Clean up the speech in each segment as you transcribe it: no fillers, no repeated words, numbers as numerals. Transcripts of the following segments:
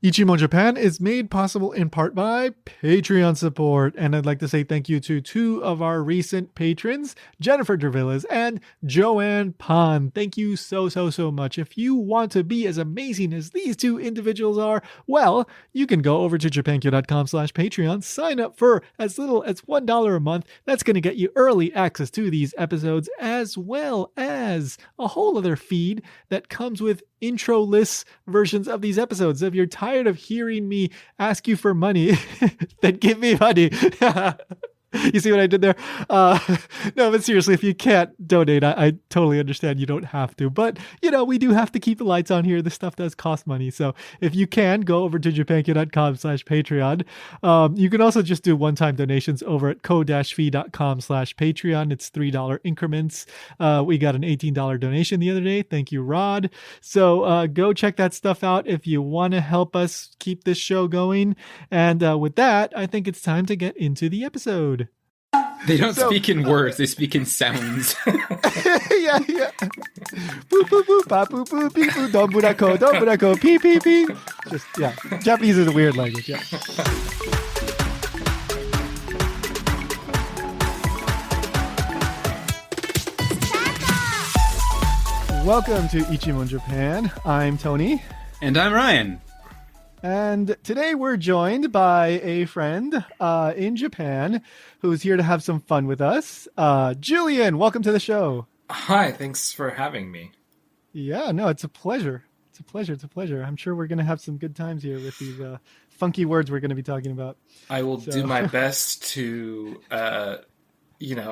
Ichimon Japan is made possible in part by Patreon support. And I'd like to say thank you to two of our recent patrons, Jennifer Dervillas and Joanne Pan. Thank you so much. If you want to be as amazing as these two individuals are, well, you can go over to JapanKyo.com/Patreon, sign up for as little as $1 a month. That's going to get you early access to these episodes, as well as a whole other feed that comes with intro-less versions of these episodes. If you're tired of hearing me ask you for money, then give me money. You see what I did there? No, but seriously, if you can't donate, I totally understand you don't have to. But, we do have to keep the lights on here. This stuff does cost money. So if you can, go over to JapanKyo.com/Patreon. You can also just do one-time donations over at ko-fi.com/Patreon. It's $3 increments. We got an $18 donation the other day. Thank you, Rod. So go check that stuff out if you want to help us keep this show going. And with that, I think it's time to get into the episode. They don't speak in words, they speak in sounds. Yeah. Boop, boop, boop, ba, boop, boop, beep, boop, Dontburako, pee, pee, pee. Just, yeah. Japanese is a weird language, yeah. Welcome to Ichimon Japan. I'm Tony. And I'm Ryan. And today we're joined by a friend in Japan who's here to have some fun with us. Julian, welcome to the show. Hi, thanks for having me. Yeah, no, it's a pleasure. It's a pleasure. I'm sure we're going to have some good times here with these funky words we're going to be talking about. I will do my best to,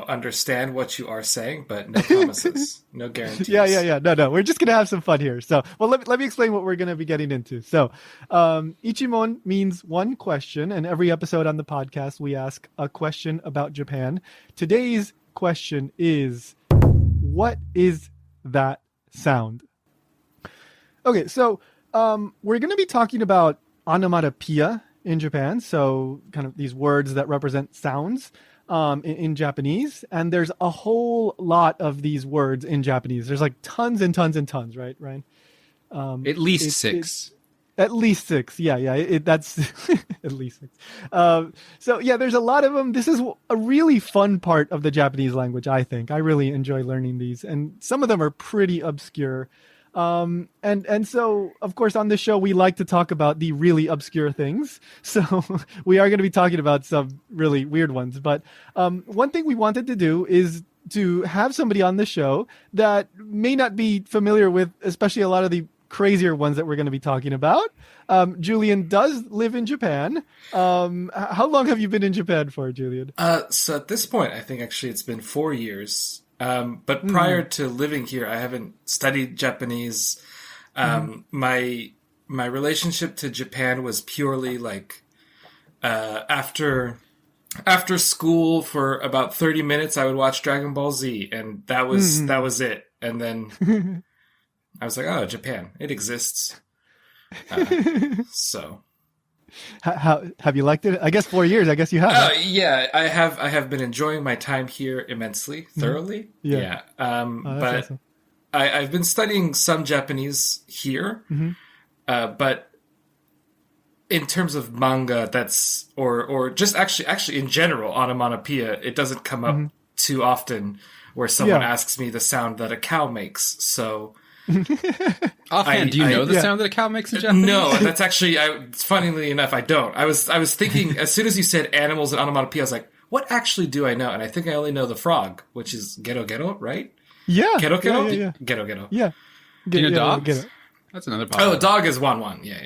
understand what you are saying, but no promises, no guarantees. Yeah. No. We're just going to have some fun here. So, well, let me explain what we're going to be getting into. So, Ichimon means one question, and every episode on the podcast, we ask a question about Japan. Today's question is, what is that sound? Okay, so we're going to be talking about onomatopoeia in Japan, so kind of these words that represent sounds. In Japanese, and there's a whole lot of these words in Japanese. There's like tons and tons and tons, right, Ryan? At least six. At least six, yeah. That's at least six. So yeah, there's a lot of them. This is a really fun part of the Japanese language, I think. I really enjoy learning these, and some of them are pretty obscure. And so, of course, on this show, we like to talk about the really obscure things. So we are going to be talking about some really weird ones. But one thing we wanted to do is to have somebody on the show that may not be familiar with, especially a lot of the crazier ones that we're going to be talking about. Julian does live in Japan. How long have you been in Japan for, Julian? So at this point, I think actually it's been 4 years. But prior to living here, I haven't studied Japanese. My relationship to Japan was purely like after school for about 30 minutes, I would watch Dragon Ball Z, and that was it. And then I was like, oh, Japan, it exists. So. How have you liked it? I guess 4 years. I guess you have. Yeah, I have been enjoying my time here immensely, thoroughly. Yeah. But awesome. I've been studying some Japanese here, but in terms of manga, that's or just actually in general, onomatopoeia, it doesn't come up too often where someone asks me the sound that a cow makes. So. Offhand, do you know the sound that a cow makes in Japanese? No, that's actually, funnily enough, I don't. I was thinking, as soon as you said animals and onomatopoeia, I was like, what actually do I know? And I think I only know the frog, which is gero gero, right? Yeah. Gero gero? Yeah. Gero gero. Yeah. Do you know dogs? That's another problem. Oh, dog is wan. Yeah.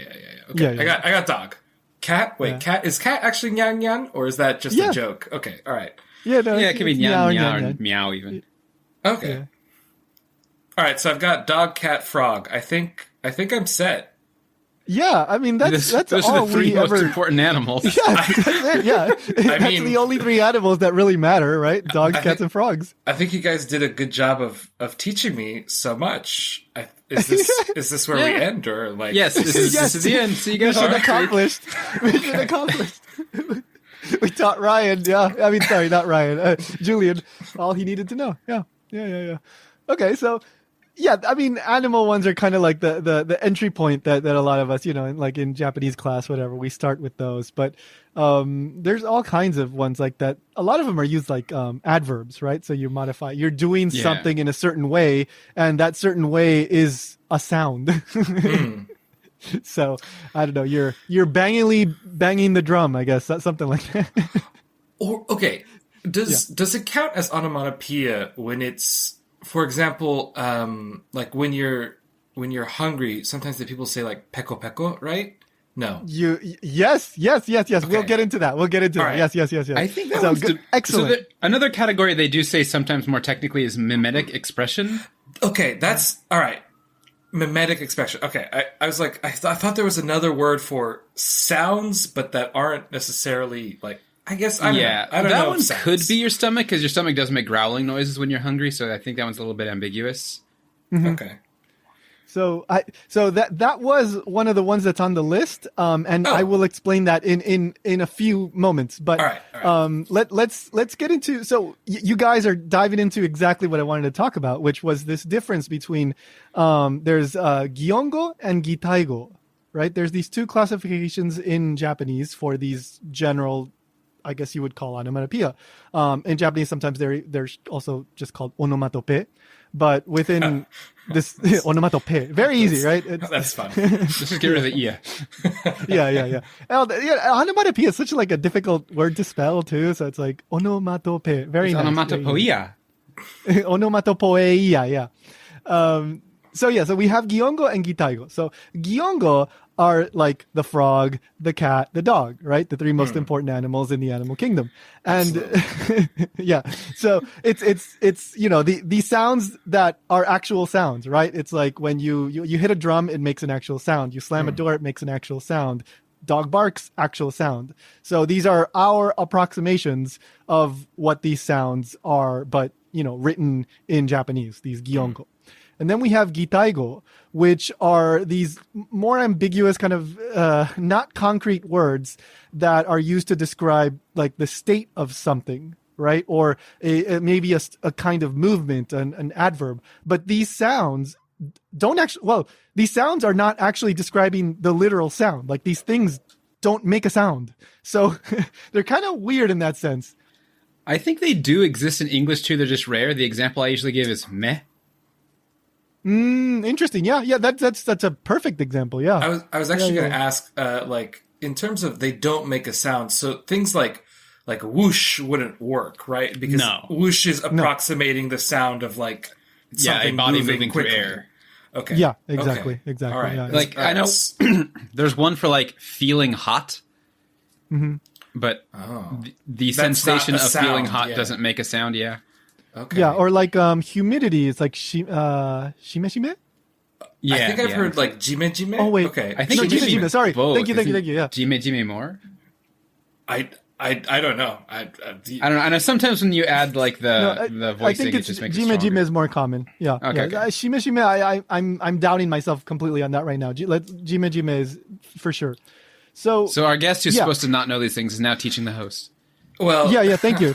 Okay, I got dog. Cat? Wait, cat? Is cat actually nyan nyan? Or is that just a joke? Okay, all right. Yeah, no, it can be nyan nyan and meow even. Okay. Yeah. All right, so I've got dog, cat, frog. I think I'm set. Yeah, I mean that's those all are the three most ever... important animals. Yeah, that's it. Yeah, that's the only three animals that really matter, right? Dogs, cats, and frogs. I think you guys did a good job of teaching me so much. Is this where we end, or like? Yes, this is the end. See you guys. Mission accomplished. Mission accomplished. We taught Ryan. Yeah, I mean, sorry, not Ryan. Julian, all he needed to know. Yeah. Okay, so Yeah, I mean, animal ones are kind of like the entry point that a lot of us, like in Japanese class, whatever, we start with those. But there's all kinds of ones like that. A lot of them are used like adverbs, right? So you're doing something in a certain way, and that certain way is a sound. So I don't know, you're banging the drum, I guess. That's something like that. Or okay, does it count as onomatopoeia when it's, for example, like when you're hungry, sometimes the people say like peko peko, right? No. Yes. Okay. We'll get into that. Right. Yes. I think that so one's good. Excellent. So another category they do say sometimes more technically is mimetic expression. Okay, that's all right. Mimetic expression. Okay, I was like, I thought there was another word for sounds, but that aren't necessarily like. I guess I don't know. I don't that know one could be your stomach, because your stomach does make growling noises when you're hungry. So I think that one's a little bit ambiguous. Mm-hmm. Okay. So that was one of the ones that's on the list, and I will explain that in a few moments. But all right. Let's get into. So you guys are diving into exactly what I wanted to talk about, which was this difference between there's Gyonggo and Gitaigo, right? There's these two classifications in Japanese for these general, I guess you would call onomatopoeia. In Japanese, sometimes they're also just called onomatope. But within this onomatopoeia, very easy, right? That's fun. Let's just get rid of the yeah. Yeah. Onomatopoeia is such like a difficult word to spell too. So it's like onomatopoeia. Very nice. Onomatopoeia. Onomatopoeia, yeah. So we have Gyonggo and Gitaigo. So Gyonggo are like the frog, the cat, the dog, right? The three most important animals in the animal kingdom. And yeah, so it's the sounds that are actual sounds, right? It's like when you hit a drum, it makes an actual sound. You slam a door, it makes an actual sound. Dog barks, actual sound. So these are our approximations of what these sounds are, but written in Japanese, these Gyonggo. And then we have Gitaigo, which are these more ambiguous kind of not concrete words that are used to describe like the state of something, right? Or maybe a kind of movement, an adverb. But these sounds these sounds are not actually describing the literal sound. Like these things don't make a sound. So they're kind of weird in that sense. I think they do exist in English too. They're just rare. The example I usually give is meh. Interesting. Yeah. That's a perfect example. Yeah. I was actually going to ask, like in terms of they don't make a sound. So things like whoosh wouldn't work, right? Because whoosh is approximating the sound of like something a body moving quickly. through air. Okay. Yeah. Exactly. Exactly. All right. Yeah. Like I know there's one for like feeling hot. Mm-hmm. But the sensation of feeling hot doesn't make a sound. Yeah. Okay. Yeah, or like humidity. It's like shime. Yeah, I think I've heard like jime jime. Oh wait, okay. I think jime. Sorry, both. Thank you. Yeah, jime more. I don't know. I don't know. I know sometimes when you add like the voicing, I think it just makes it jime stronger. is more common. Yeah. Okay. Yeah. Shime. I'm doubting myself completely on that right now. Jime is for sure. So our guest who's supposed to not know these things is now teaching the host. Well, yeah. Thank you.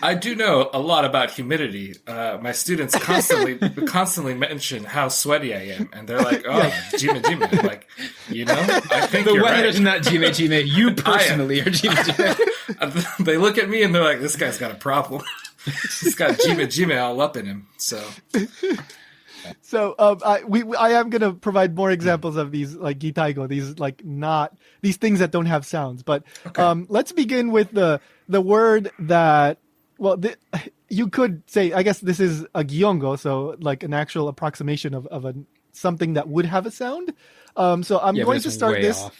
I do know a lot about humidity. My students constantly mention how sweaty I am, and they're like, "Oh, jime jime." Like, I think The you're weather right. is not jime jime. You personally are jime jime. They look at me and they're like, "This guy's got a problem. He's got jime jime all up in him." So I am going to provide more examples of these like Gitaigo, these like not these things that don't have sounds. But let's begin with the word that you could say. I guess this is a Gyonggo, so like an actual approximation of something that would have a sound. So I'm going to start this. Off.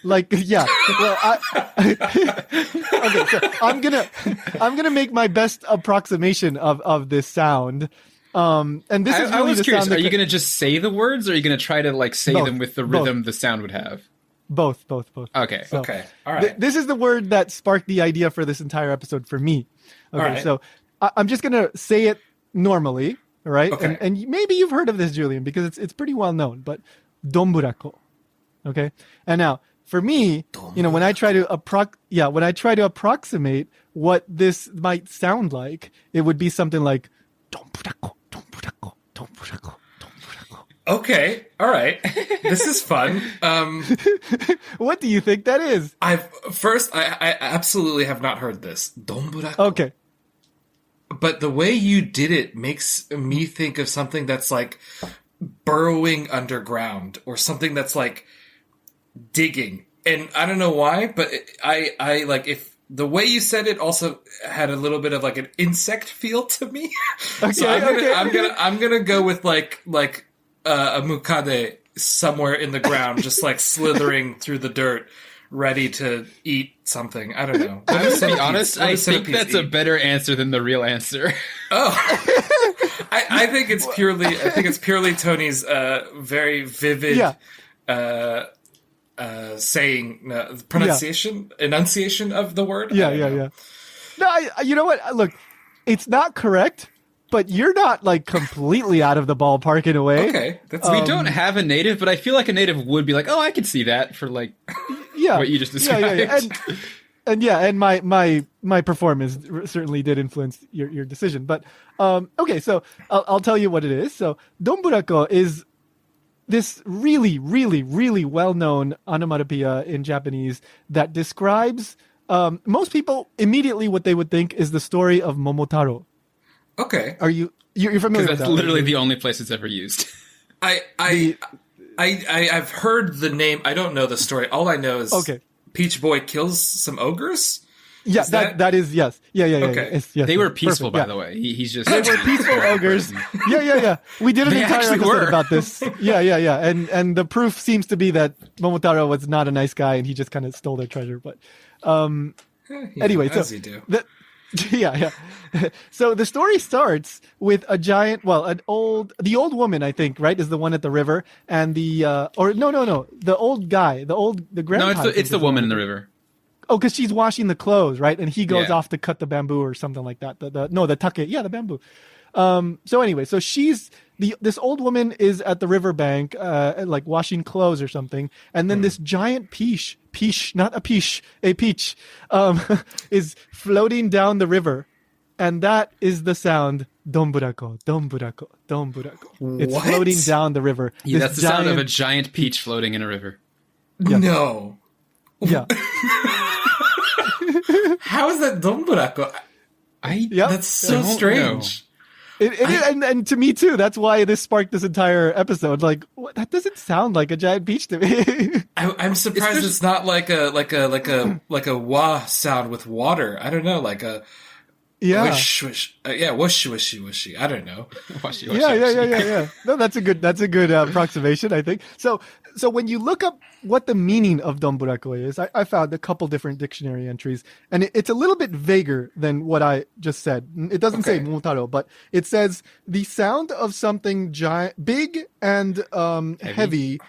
Like well, okay. So I'm gonna make my best approximation of this sound. And this is really I was the curious. sound. Are you going to just say the words, or are you going to try to like say them with the rhythm the sound would have? Both. Okay. So, okay. All right. This is the word that sparked the idea for this entire episode for me. Okay. All right. So I'm just gonna say it normally. All right. Okay. And maybe you've heard of this, Julian, because it's pretty well known. But Dontburako. Okay. And now for me, when I try to approximate what this might sound like, it would be something like Dontburako. Okay, all right. This is fun. What do you think that is? I absolutely have not heard this. Dontburako. Okay. But the way you did it makes me think of something that's like burrowing underground or something that's like digging. And I don't know why, but I like if the way you said it also had a little bit of like an insect feel to me. Okay, So I'm gonna go with like a mukade somewhere in the ground, just like slithering through the dirt, ready to eat something. I don't know. I'm gonna be honest. I think that's a better answer than the real answer. Oh, I think it's purely Tony's very vivid saying enunciation of the word. Yeah. No, you know what? Look, it's not correct, but you're not like completely out of the ballpark in a way. Okay, we don't have a native, but I feel like a native would be like, oh, I can see that for like what you just described. And my performance certainly did influence your decision. But okay, so I'll tell you what it is. So Dontburako is this really, really, really well-known onomatopoeia in Japanese that describes most people immediately what they would think is the story of Momotaro. Okay. You're familiar with that? That's literally the only place it's ever used. I've heard the name. I don't know the story. All I know is Peach Boy kills some ogres. Yeah, that is yes. Yeah. Okay. Yes, they were peaceful, by the way. He's just they were peaceful ogres. Yeah. We did an entire episode about this. Yeah. And the proof seems to be that Momotaro was not a nice guy and he just kind of stole their treasure. But anyway, as you do. Yeah. So the story starts with the old woman, I think, right, is the one at the river, and the old guy, the grandpa. No, it's the woman in the river. Oh, because she's washing the clothes, right? And he goes off to cut the bamboo or something like that. The take, the bamboo. So anyway, so this old woman is at the riverbank, like washing clothes or something, and then this giant peach, not a peach, is floating down the river, and that is the sound Dontburako. It's floating down the river. Yeah, that's the sound of a giant peach floating in a river. Yeah. No. Yeah. How is that Dontburako? That's so strange. And to me too. That's why this sparked this entire episode. Like, that doesn't sound like a giant peach to me. I'm surprised it's not like a wah sound with water. I don't know, like a wish wish. Wishy. I don't know. Yeah. No, that's a good approximation, I think. So when you look up what the meaning of Dontburako is, I found a couple different dictionary entries, and it's a little bit vaguer than what I just said. It doesn't say Momotarō, but it says the sound of something giant, big and heavy,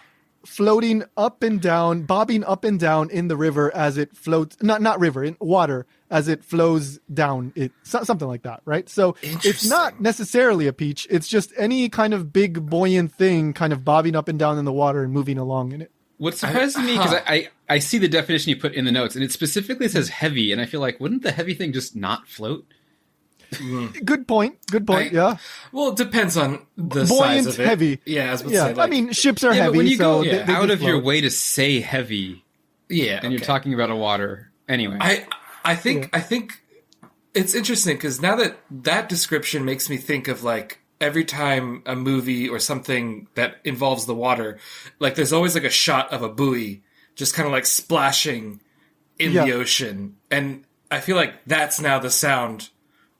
floating up and down, bobbing up and down in the river as it floats. Not river, in water as it flows down. Something like that, right? So it's not necessarily a peach. It's just any kind of big buoyant thing kind of bobbing up and down in the water and moving along in it. What surprises me, because I see the definition you put in the notes, and it specifically says heavy, and I feel like, wouldn't the heavy thing just not float? Good point. Yeah. Well, it depends on the buoyant, size of it. Heavy. Yeah, I was about to say, like, I mean, ships are heavy. But when you go they out of float. your way to say heavy, and you're talking about a water, anyway. I think it's interesting because now that description makes me think of like every time a movie or something that involves the water, like there's always like a shot of a buoy just kind of like splashing in the ocean, and I feel like that's now the sound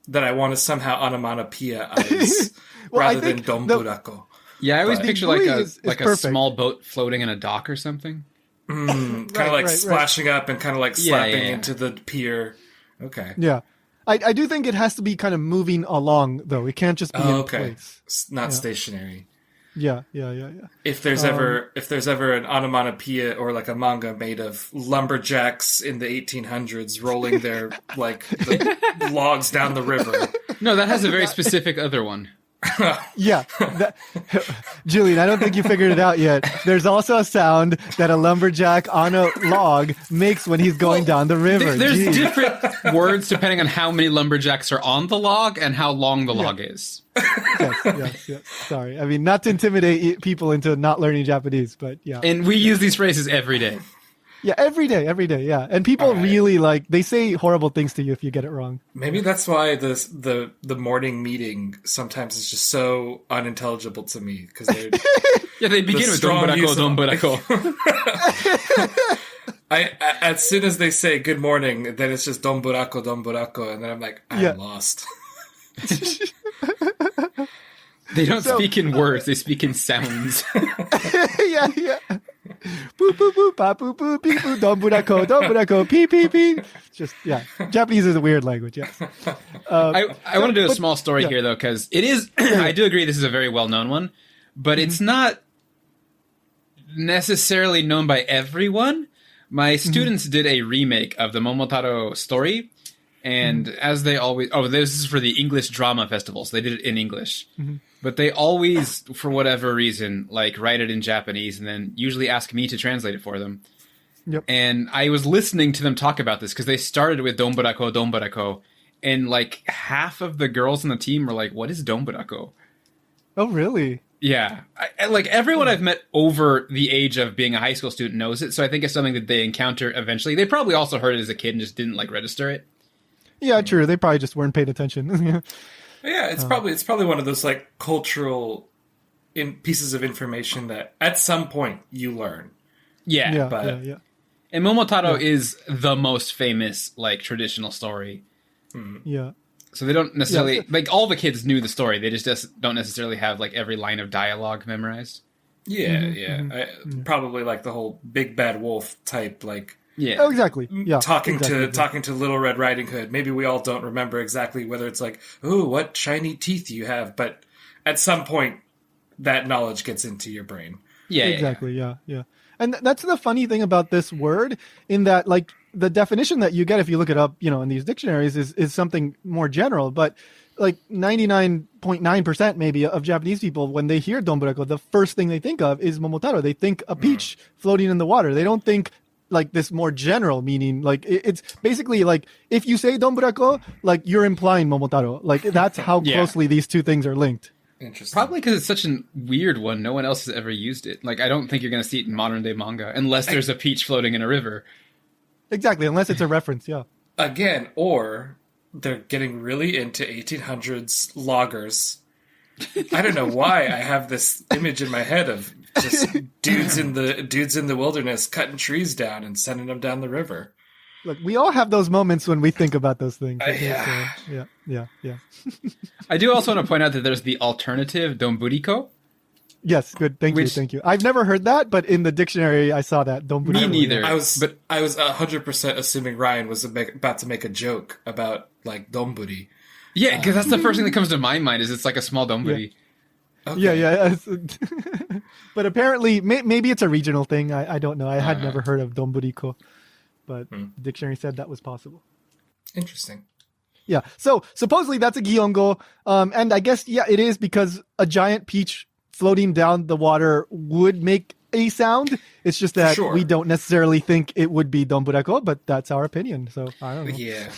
that I want to somehow onomatopoeia-ize rather than Dontburako. Yeah, I always picture like a small boat floating in a dock or something. Kind of like splashing up and kind of like slapping into the pier. Okay. Yeah. I do think it has to be kind of moving along, though. It can't just be in place. It's not stationary. Yeah. If there's ever an onomatopoeia or like a manga made of lumberjacks in the 1800s rolling their like the logs down the river. No, that has a very specific other one. Yeah. Julian, I don't think you figured it out yet. There's also a sound that a lumberjack on a log makes when he's going down the river. There's different words depending on how many lumberjacks are on the log and how long the log is. Yes. Sorry. I mean, not to intimidate people into not learning Japanese, but yeah. And we use these phrases every day. Yeah, every day, yeah. And people really they say horrible things to you if you get it wrong. Maybe that's why the morning meeting sometimes is just so unintelligible to me, because they begin with Dontburako. As soon as they say good morning, then it's just Dontburako, and then I'm like, I'm lost. They don't speak in words; they speak in sounds. Yeah. Boo boo boo, pa boo boo, pee boo, Dontburako, pee pee pee. Just Japanese is a weird language. Yes. I want to do a small story here though, because it is. I do agree this is a very well known one, but it's not necessarily known by everyone. My students did a remake of the Momotarō story. And as they always... Oh, this is for the English drama festivals. They did it in English. But they always, for whatever reason, write it in Japanese and then usually ask me to translate it for them. Yep. And I was listening to them talk about this because they started with Dontburako. And half of the girls on the team were like, what is Dontburako? Oh, really? Yeah. Everyone I've met over the age of being a high school student knows it. So I think it's something that they encounter eventually. They probably also heard it as a kid and just didn't register it. Yeah, true. They probably just weren't paying attention. Yeah, it's probably one of those cultural pieces of information that at some point you learn. Yeah. And Momotaro is the most famous traditional story. Yeah. So they don't necessarily all the kids knew the story. They just don't necessarily have every line of dialogue memorized. Yeah. Probably the whole big bad wolf type Yeah. Oh, exactly. Yeah. Talking to Little Red Riding Hood. Maybe we all don't remember exactly whether it's ooh, what shiny teeth you have, but at some point that knowledge gets into your brain. Yeah. Exactly. Yeah. And that's the funny thing about this word, in that the definition that you get if you look it up, in these dictionaries is something more general, but 99.9% maybe of Japanese people, when they hear Dontburako, the first thing they think of is Momotaro. They think a peach floating in the water. They don't think this more general meaning. It's basically if you say Dontburako, you're implying Momotaro. That's how closely these two things are linked. Interesting. Probably because it's such a weird one. No one else has ever used it. I don't think you're going to see it in modern day manga unless there's a peach floating in a river. Exactly, unless it's a reference. Yeah. Again, or they're getting really into 1800s loggers. I don't know why I have this image in my head of just dudes in the wilderness cutting trees down and sending them down the river. Look, we all have those moments when we think about those things. Yeah. I do also want to point out that there's the alternative Dontburiko. Yes, good. Thank you. I've never heard that, but in the dictionary I saw that. Dontburiko. Me neither. I was 100% assuming Ryan was about to make a joke about donburi. Yeah, because that's the first thing that comes to my mind is it's a small donburi. Yeah. Okay. Yeah. But apparently, maybe it's a regional thing. I don't know. I had never heard of Dontburiko, but the dictionary said that was possible. Interesting. Yeah. So supposedly that's a Gyongo. And I guess, it is, because a giant peach floating down the water would make a sound. It's just that we don't necessarily think it would be Dontburako, but that's our opinion. So I don't know. Yeah.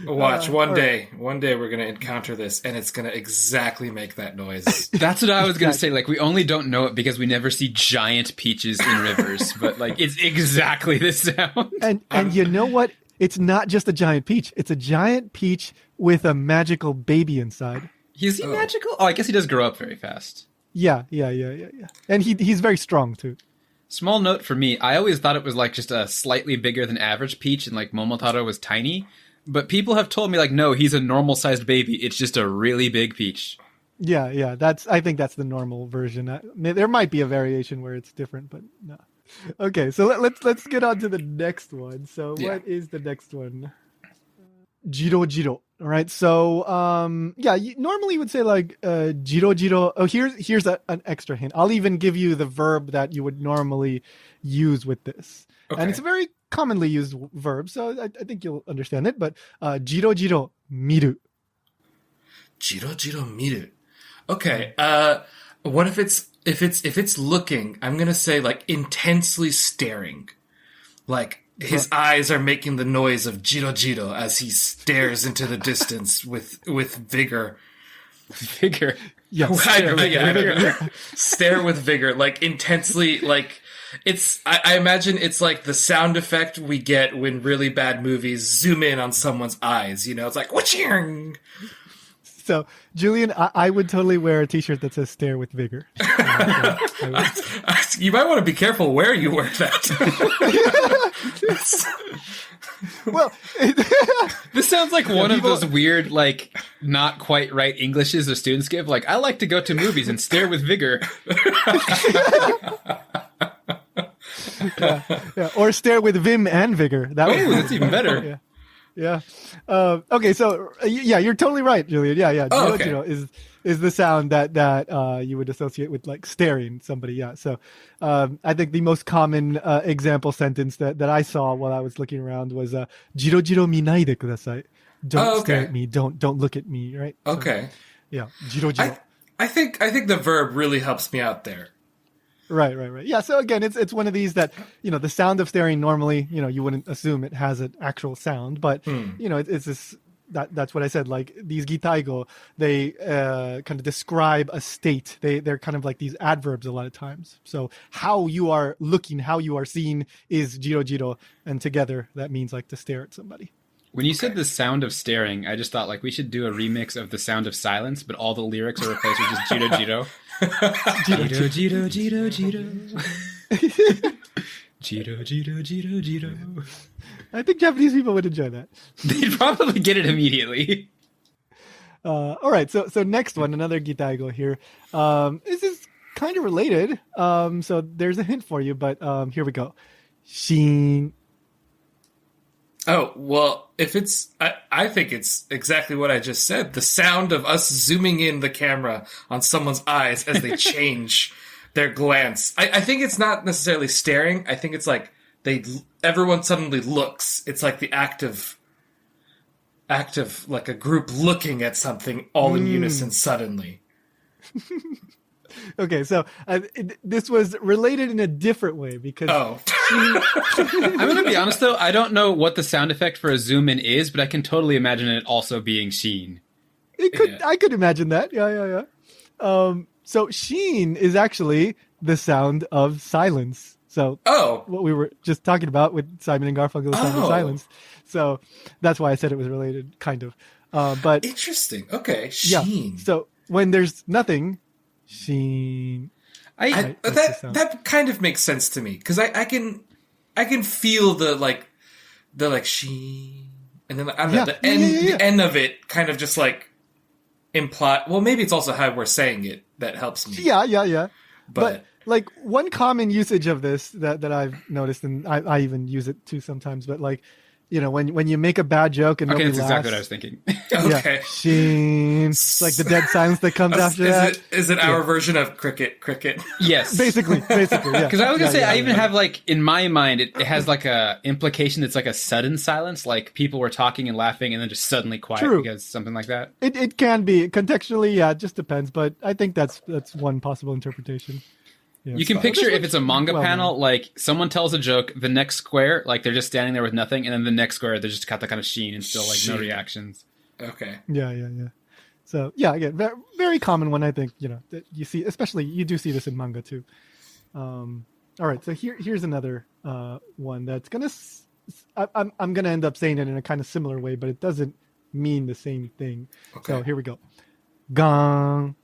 Watch one day we're going to encounter this and it's going to exactly make that noise. That's what I was going to say. We only don't know it because we never see giant peaches in rivers, but it's exactly the sound. And you know what? It's not just a giant peach. It's a giant peach with a magical baby inside. Is he magical? Oh, I guess he does grow up very fast. Yeah. And he's very strong too. Small note for me, I always thought it was just a slightly bigger than average peach and Momotaro was tiny. But people have told me no, he's a normal sized baby. It's just a really big peach. Yeah. I think that's the normal version. There might be a variation where it's different, but no. Okay, so let's get on to the next one. So what is the next one? Jiro. All right. So normally you would say jiro. Oh, here's an extra hint. I'll even give you the verb that you would normally use with this. Okay. And it's a very commonly used verb, so I think you'll understand it. But jiro miru. Jiro jiro miru. Okay. What if it's looking? I'm gonna say like intensely staring, like his eyes are making the noise of jiro jiro as he stares into the distance with vigor. Vigor. Yeah. Stare with vigor, like intensely, like it's. I imagine it's like the sound effect we get when really bad movies zoom in on someone's eyes. You know, it's like whatching. So, Julian, I would totally wear a T-shirt that says "Stare with Vigor." You might want to be careful where you wear that. Well, this sounds like one of those weird, like, not quite right Englishes the students give. Like, I like to go to movies and stare with vigor. yeah, or stare with vim and vigor. That's even better. Yeah. Okay, so yeah, you're totally right, Julian. Yeah. Oh, okay. Jiro is the sound that you would associate with like staring somebody. Yeah. So I think the most common example sentence that I saw while I was looking around was "Jiro jiro minaide kudasai." Don't stare at me. Don't look at me. Right. Okay. So, yeah. Jiro jiro. I think the verb really helps me out there. Right. Yeah. So again, it's one of these that, the sound of staring normally, you wouldn't assume it has an actual sound, but it's this, that's what I said. Like these Gitaigo, they kind of describe a state. They're kind of like these adverbs a lot of times. So how you are looking, how you are seeing is jiro jiro, and together that means like to stare at somebody. When you said the sound of staring, I just thought like we should do a remix of the sound of silence, but all the lyrics are replaced with just jiro jiro. Jiro jiro jiro jiro. Jiro jiro jiro jiro. I think Japanese people would enjoy that. They'd probably get it immediately. All right, so next one, another Gitaigo here. This is kind of related. So there's a hint for you, but here we go. Shin. Oh, well, if it's... I think it's exactly what I just said. The sound of us zooming in the camera on someone's eyes as they change their glance. I think it's not necessarily staring. I think it's like everyone suddenly looks. It's like the act of like a group looking at something all in unison suddenly. Okay, so this was related in a different way because... Oh. I'm going to be honest, though. I don't know what the sound effect for a zoom in is, but I can totally imagine it also being sheen. I could imagine that. Yeah. So sheen is actually the sound of silence. So what we were just talking about with Simon and Garfunkel, the sound of silence. So that's why I said it was related, kind of. But interesting. Okay, sheen. Yeah. So when there's nothing, sheen. That kind of makes sense to me because I can feel the sheen, and then I don't know, the end of it kind of just like imply. Well, maybe it's also how we're saying it that helps me. Yeah. But like one common usage of this that I've noticed, and I even use it too sometimes, but like, when you make a bad joke and nobody that's laughs, exactly what I was thinking. Okay. Yeah, sheen. Like the dead silence that comes after that. Is it our version of cricket? Yes. Basically, yeah. Because I was going to say, I even have like, in my mind, it has like a implication that's like a sudden silence, like people were talking and laughing and then just suddenly quiet because something like that. It can be. Contextually, yeah, it just depends, but I think that's one possible interpretation. Yeah, you can picture if it's a manga panel, like someone tells a joke, the next square, like they're just standing there with nothing, and then the next square, they just got that kind of sheen and still like no reactions. Okay. Yeah. So yeah, again, very, very common one. I think that you see, especially you do see this in manga too. All right, so here's another one that's gonna. I'm gonna end up saying it in a kind of similar way, but it doesn't mean the same thing. Okay. So here we go. Gang.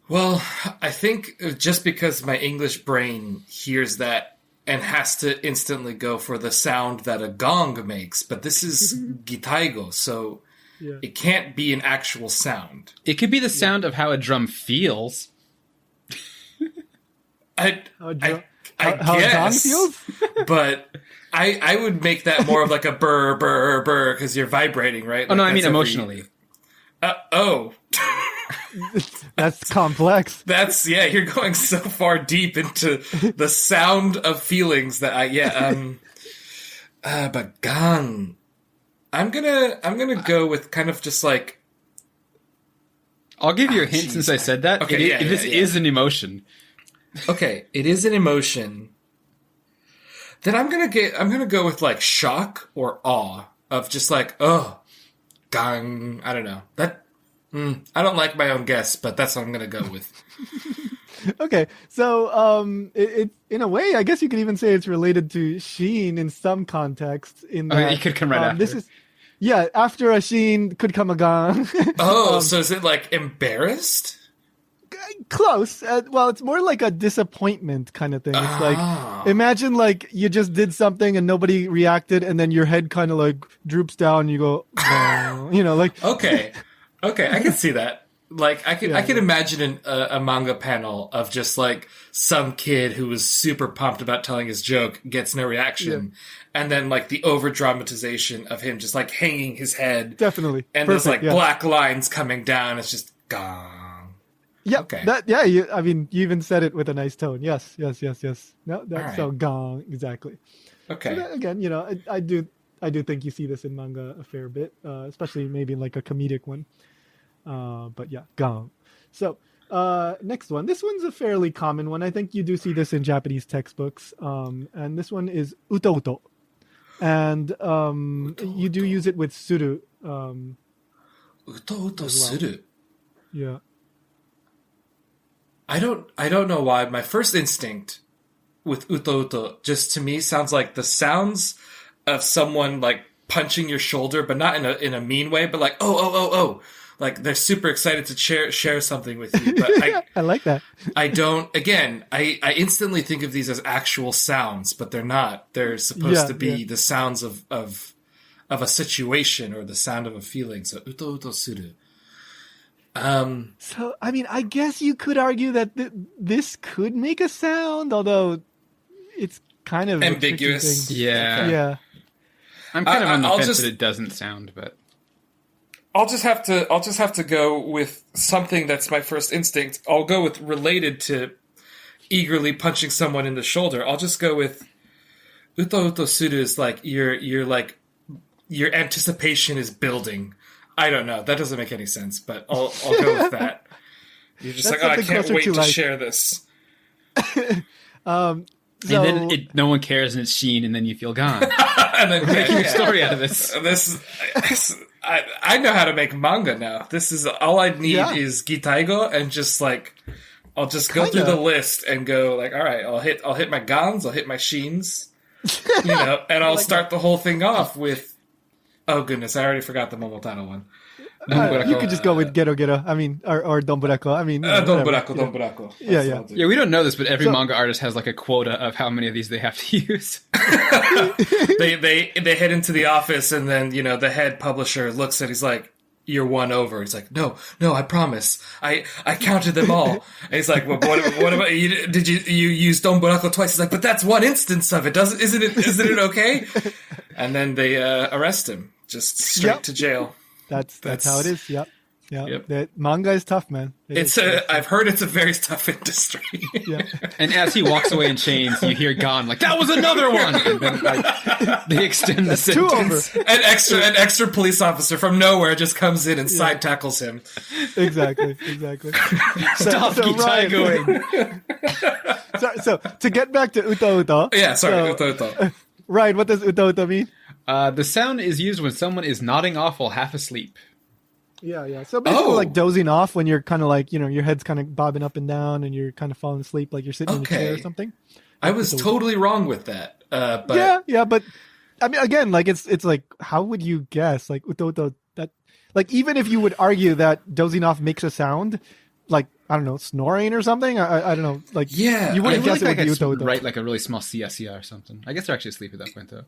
Well, I think just because my English brain hears that and has to instantly go for the sound that a gong makes, but this is Gitaigo, so it can't be an actual sound. It could be the sound of how a drum feels. I how guess, a gong feels? But I would make that more of like a burr, burr, burr, because you're vibrating, right? I mean emotionally. That's complex. You're going so far deep into the sound of feelings that but gang. I'm gonna go with kind of just like. I'll give you a hint since I said that. Okay, This is an emotion. Okay, it is an emotion. Then I'm gonna go with like shock or awe of just like gang. I don't know that. I don't like my own guess, but that's what I'm gonna go with. Okay, so it in a way, I guess you could even say it's related to Sheen in some contexts. In that, it could come right after. This is after a Sheen could come a gang. So is it like embarrassed? Close. Well, it's more like a disappointment kind of thing. It's like, imagine like you just did something and nobody reacted, and then your head kind of like droops down. And you go, like. Okay, I can see that. Like I could imagine a manga panel of just like some kid who was super pumped about telling his joke gets no reaction, and then like the over dramatization of him just like hanging his head, definitely, and perfect, there's like black lines coming down. It's just gong. Yeah. Okay. You even said it with a nice tone. Yes. No, that's right. so gong exactly. Okay. So again, I do think you see this in manga a fair bit, especially maybe like a comedic one. But yeah, gong. So next one. This one's a fairly common one. I think you do see this in Japanese textbooks. And this one is uto-uto. And you do use it with suru. Uto-uto suru. Yeah. I don't know why. My first instinct with uto-uto just to me sounds like the sounds of someone like punching your shoulder, but not in a mean way, but like oh. Like they're super excited to share something with you. But I like that. I don't. Again, I instantly think of these as actual sounds, but they're not. They're supposed to be the sounds of a situation or the sound of a feeling. So uto-uto suru. So I mean, I guess you could argue that this could make a sound, although it's kind of ambiguous. Yeah. I'm kind of on the fence that it doesn't sound, but. I'll just have to go with something that's my first instinct. I'll go with related to eagerly punching someone in the shoulder. I'll just go with uto-uto suru is like your anticipation is building. I don't know. That doesn't make any sense, but I'll go with that. You're just like, I can't wait to share this. And then no one cares and it's Sheen, and then you feel gone. And then making a story out of this. I know how to make manga now. This is all I need is Gitaigo, and just like I'll just go through the list and go like, all right, I'll hit my gans, I'll hit my sheens, and I'll start the whole thing off with. Oh goodness, I already forgot the Momotaro one. You could just go with Gero Gero. I mean, or Dontburako. I mean, Dontburako. Yeah, we don't know this, but every manga artist has like a quota of how many of these they have to use. They head into the office, and then the head publisher looks at. He's like, "You're one over." He's like, "No, I promise. I counted them all." And he's like, "Well, what about you? Did you use Dontburako twice?" He's like, "But that's one instance of it. Isn't it okay?" And then they arrest him, just straight to jail. That's how it is. Yep. That manga is tough, man. I've heard it's a very tough industry. And as he walks away in chains, you hear Gon like, "That was another one." And then they extend the sentence. 2 over. An extra police officer from nowhere just comes in and side tackles him. Exactly. Stop Gitaigo. So to get back to uto-uto. Yeah, sorry, uto-uto. Right, what does uto-uto mean? The sound is used when someone is nodding off while half asleep. Yeah. So basically like dozing off when you're kind of like, your head's kind of bobbing up and down and you're kind of falling asleep like you're sitting in a chair or something. I was totally wrong with that. But but I mean, again, like it's like, how would you guess? Like uto-uto, that, like, even if you would argue that dozing off makes a sound, like, I don't know, snoring or something. I don't know. Like, you wouldn't guess it would be uto-uto. Right, like a really small CSCR or something. I guess they're actually asleep at that point, though.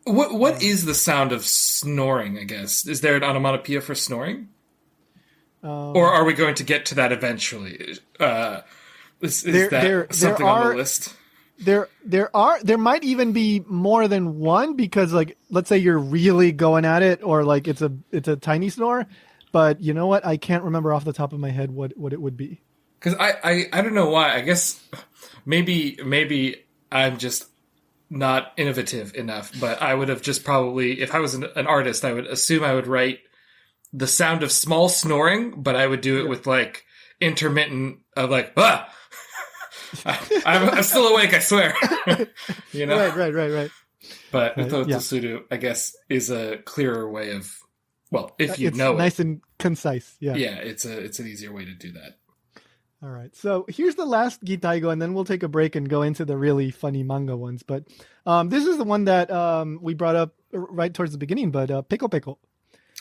What is the sound of snoring, I guess? Is there an onomatopoeia for snoring? Or are we going to get to that eventually? Is that something on the list? There might even be more than one, because like, let's say you're really going at it, or like it's a tiny snore, but you know what? I can't remember off the top of my head what it would be. Because I don't know why. I guess maybe I'm just not innovative enough, but I would have just probably, if I was an artist, I would assume I would write the sound of small snoring, but I would do it with like intermittent of like, ah! I'm still awake, I swear. You know? Right. But Uto I guess, is a clearer way of, well, if you it's know nice it. and concise. Yeah. Yeah, it's an easier way to do that. All right. So here's the last Gitaigo, and then we'll take a break and go into the really funny manga ones. But this is the one that we brought up right towards the beginning, but Peko Peko.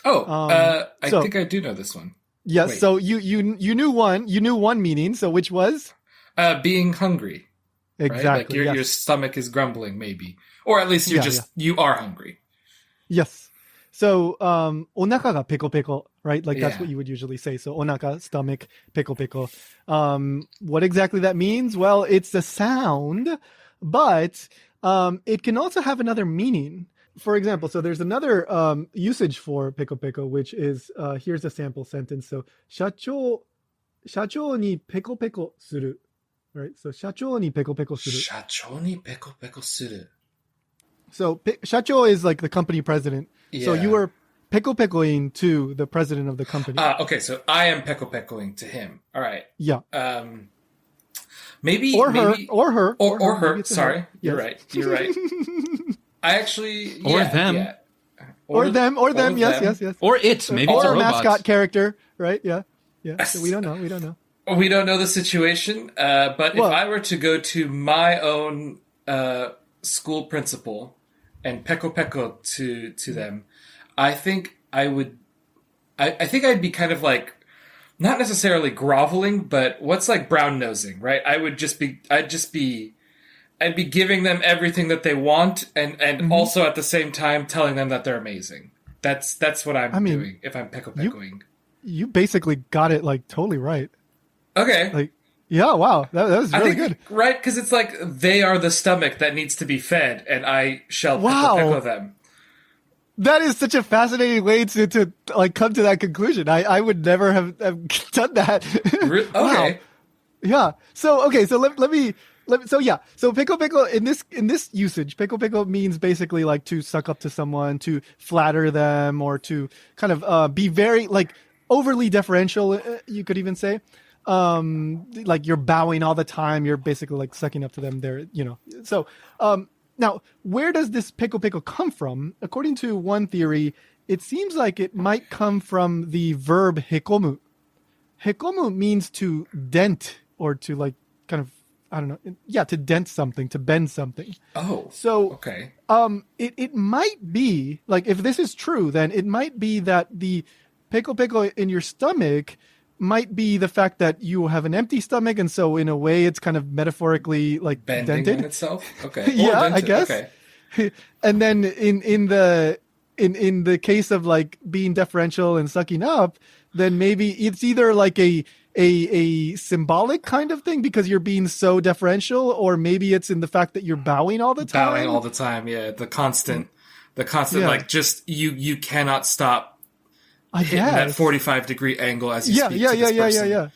I think I do know this one. Yes. Wait. So you knew one meaning. So which was? Being hungry. Exactly. Like your stomach is grumbling, maybe. Or at least you are hungry. Yes. So, onaka ga peko peko, right? Like that's what you would usually say. So, onaka, stomach, peko peko. What exactly that means? Well, it's a sound, but it can also have another meaning. For example, so there's another usage for peko peko, which is, here's a sample sentence. So, shacho ni peko peko suru. Right? So, shacho ni peko peko suru. Shacho ni peko peko suru. So, shacho is like the company president. Yeah. So you were peko-pekoing to the president of the company. Okay, so I am peko-pekoing to him. All right. Yeah. Maybe or her. Sorry, yes. You're right. I actually or them. Yeah. Or them. Yes. Or it. Maybe or it's a a robot. mascot character, right? Yeah. So we don't know. We don't know the situation. But if I were to go to my own school principal and peko to them, I think I would. I think I'd be kind of like, not necessarily groveling, but what's like brown nosing, right? I'd be giving them everything that they want, and also at the same time telling them that they're amazing. That's what I'm doing if I'm peko-pekoing. You basically got it like totally right. Okay. Like, yeah, wow, that was really good. Right, because it's like they are the stomach that needs to be fed, and I shall peko them. That is such a fascinating way to like come to that conclusion. I would never have done that. Okay. Wow. Yeah. So let me. So peko in this usage, peko means basically like to suck up to someone, to flatter them, or to kind of be very like overly deferential. You could even say. Like you're bowing all the time. You're basically like sucking up to them there, So, now where does this peko come from? According to one theory, it seems like it might come from the verb hekomu. Hekomu means to dent or to like kind of, I don't know. Yeah. To dent something, to bend something. Oh, so, okay. It might be like, if this is true, then it might be that the peko in your stomach might be the fact that you have an empty stomach, and so in a way it's kind of metaphorically like bending dented in itself. Okay. Yeah, dented. I guess. Okay. And then in the case of like being deferential and sucking up, then maybe it's either like a symbolic kind of thing because you're being so deferential, or maybe it's in the fact that you're bowing all the time. Bowing all the time, yeah. The constant like just you cannot stop. I hitting guess that 45-degree angle as you speak to this person. Yeah.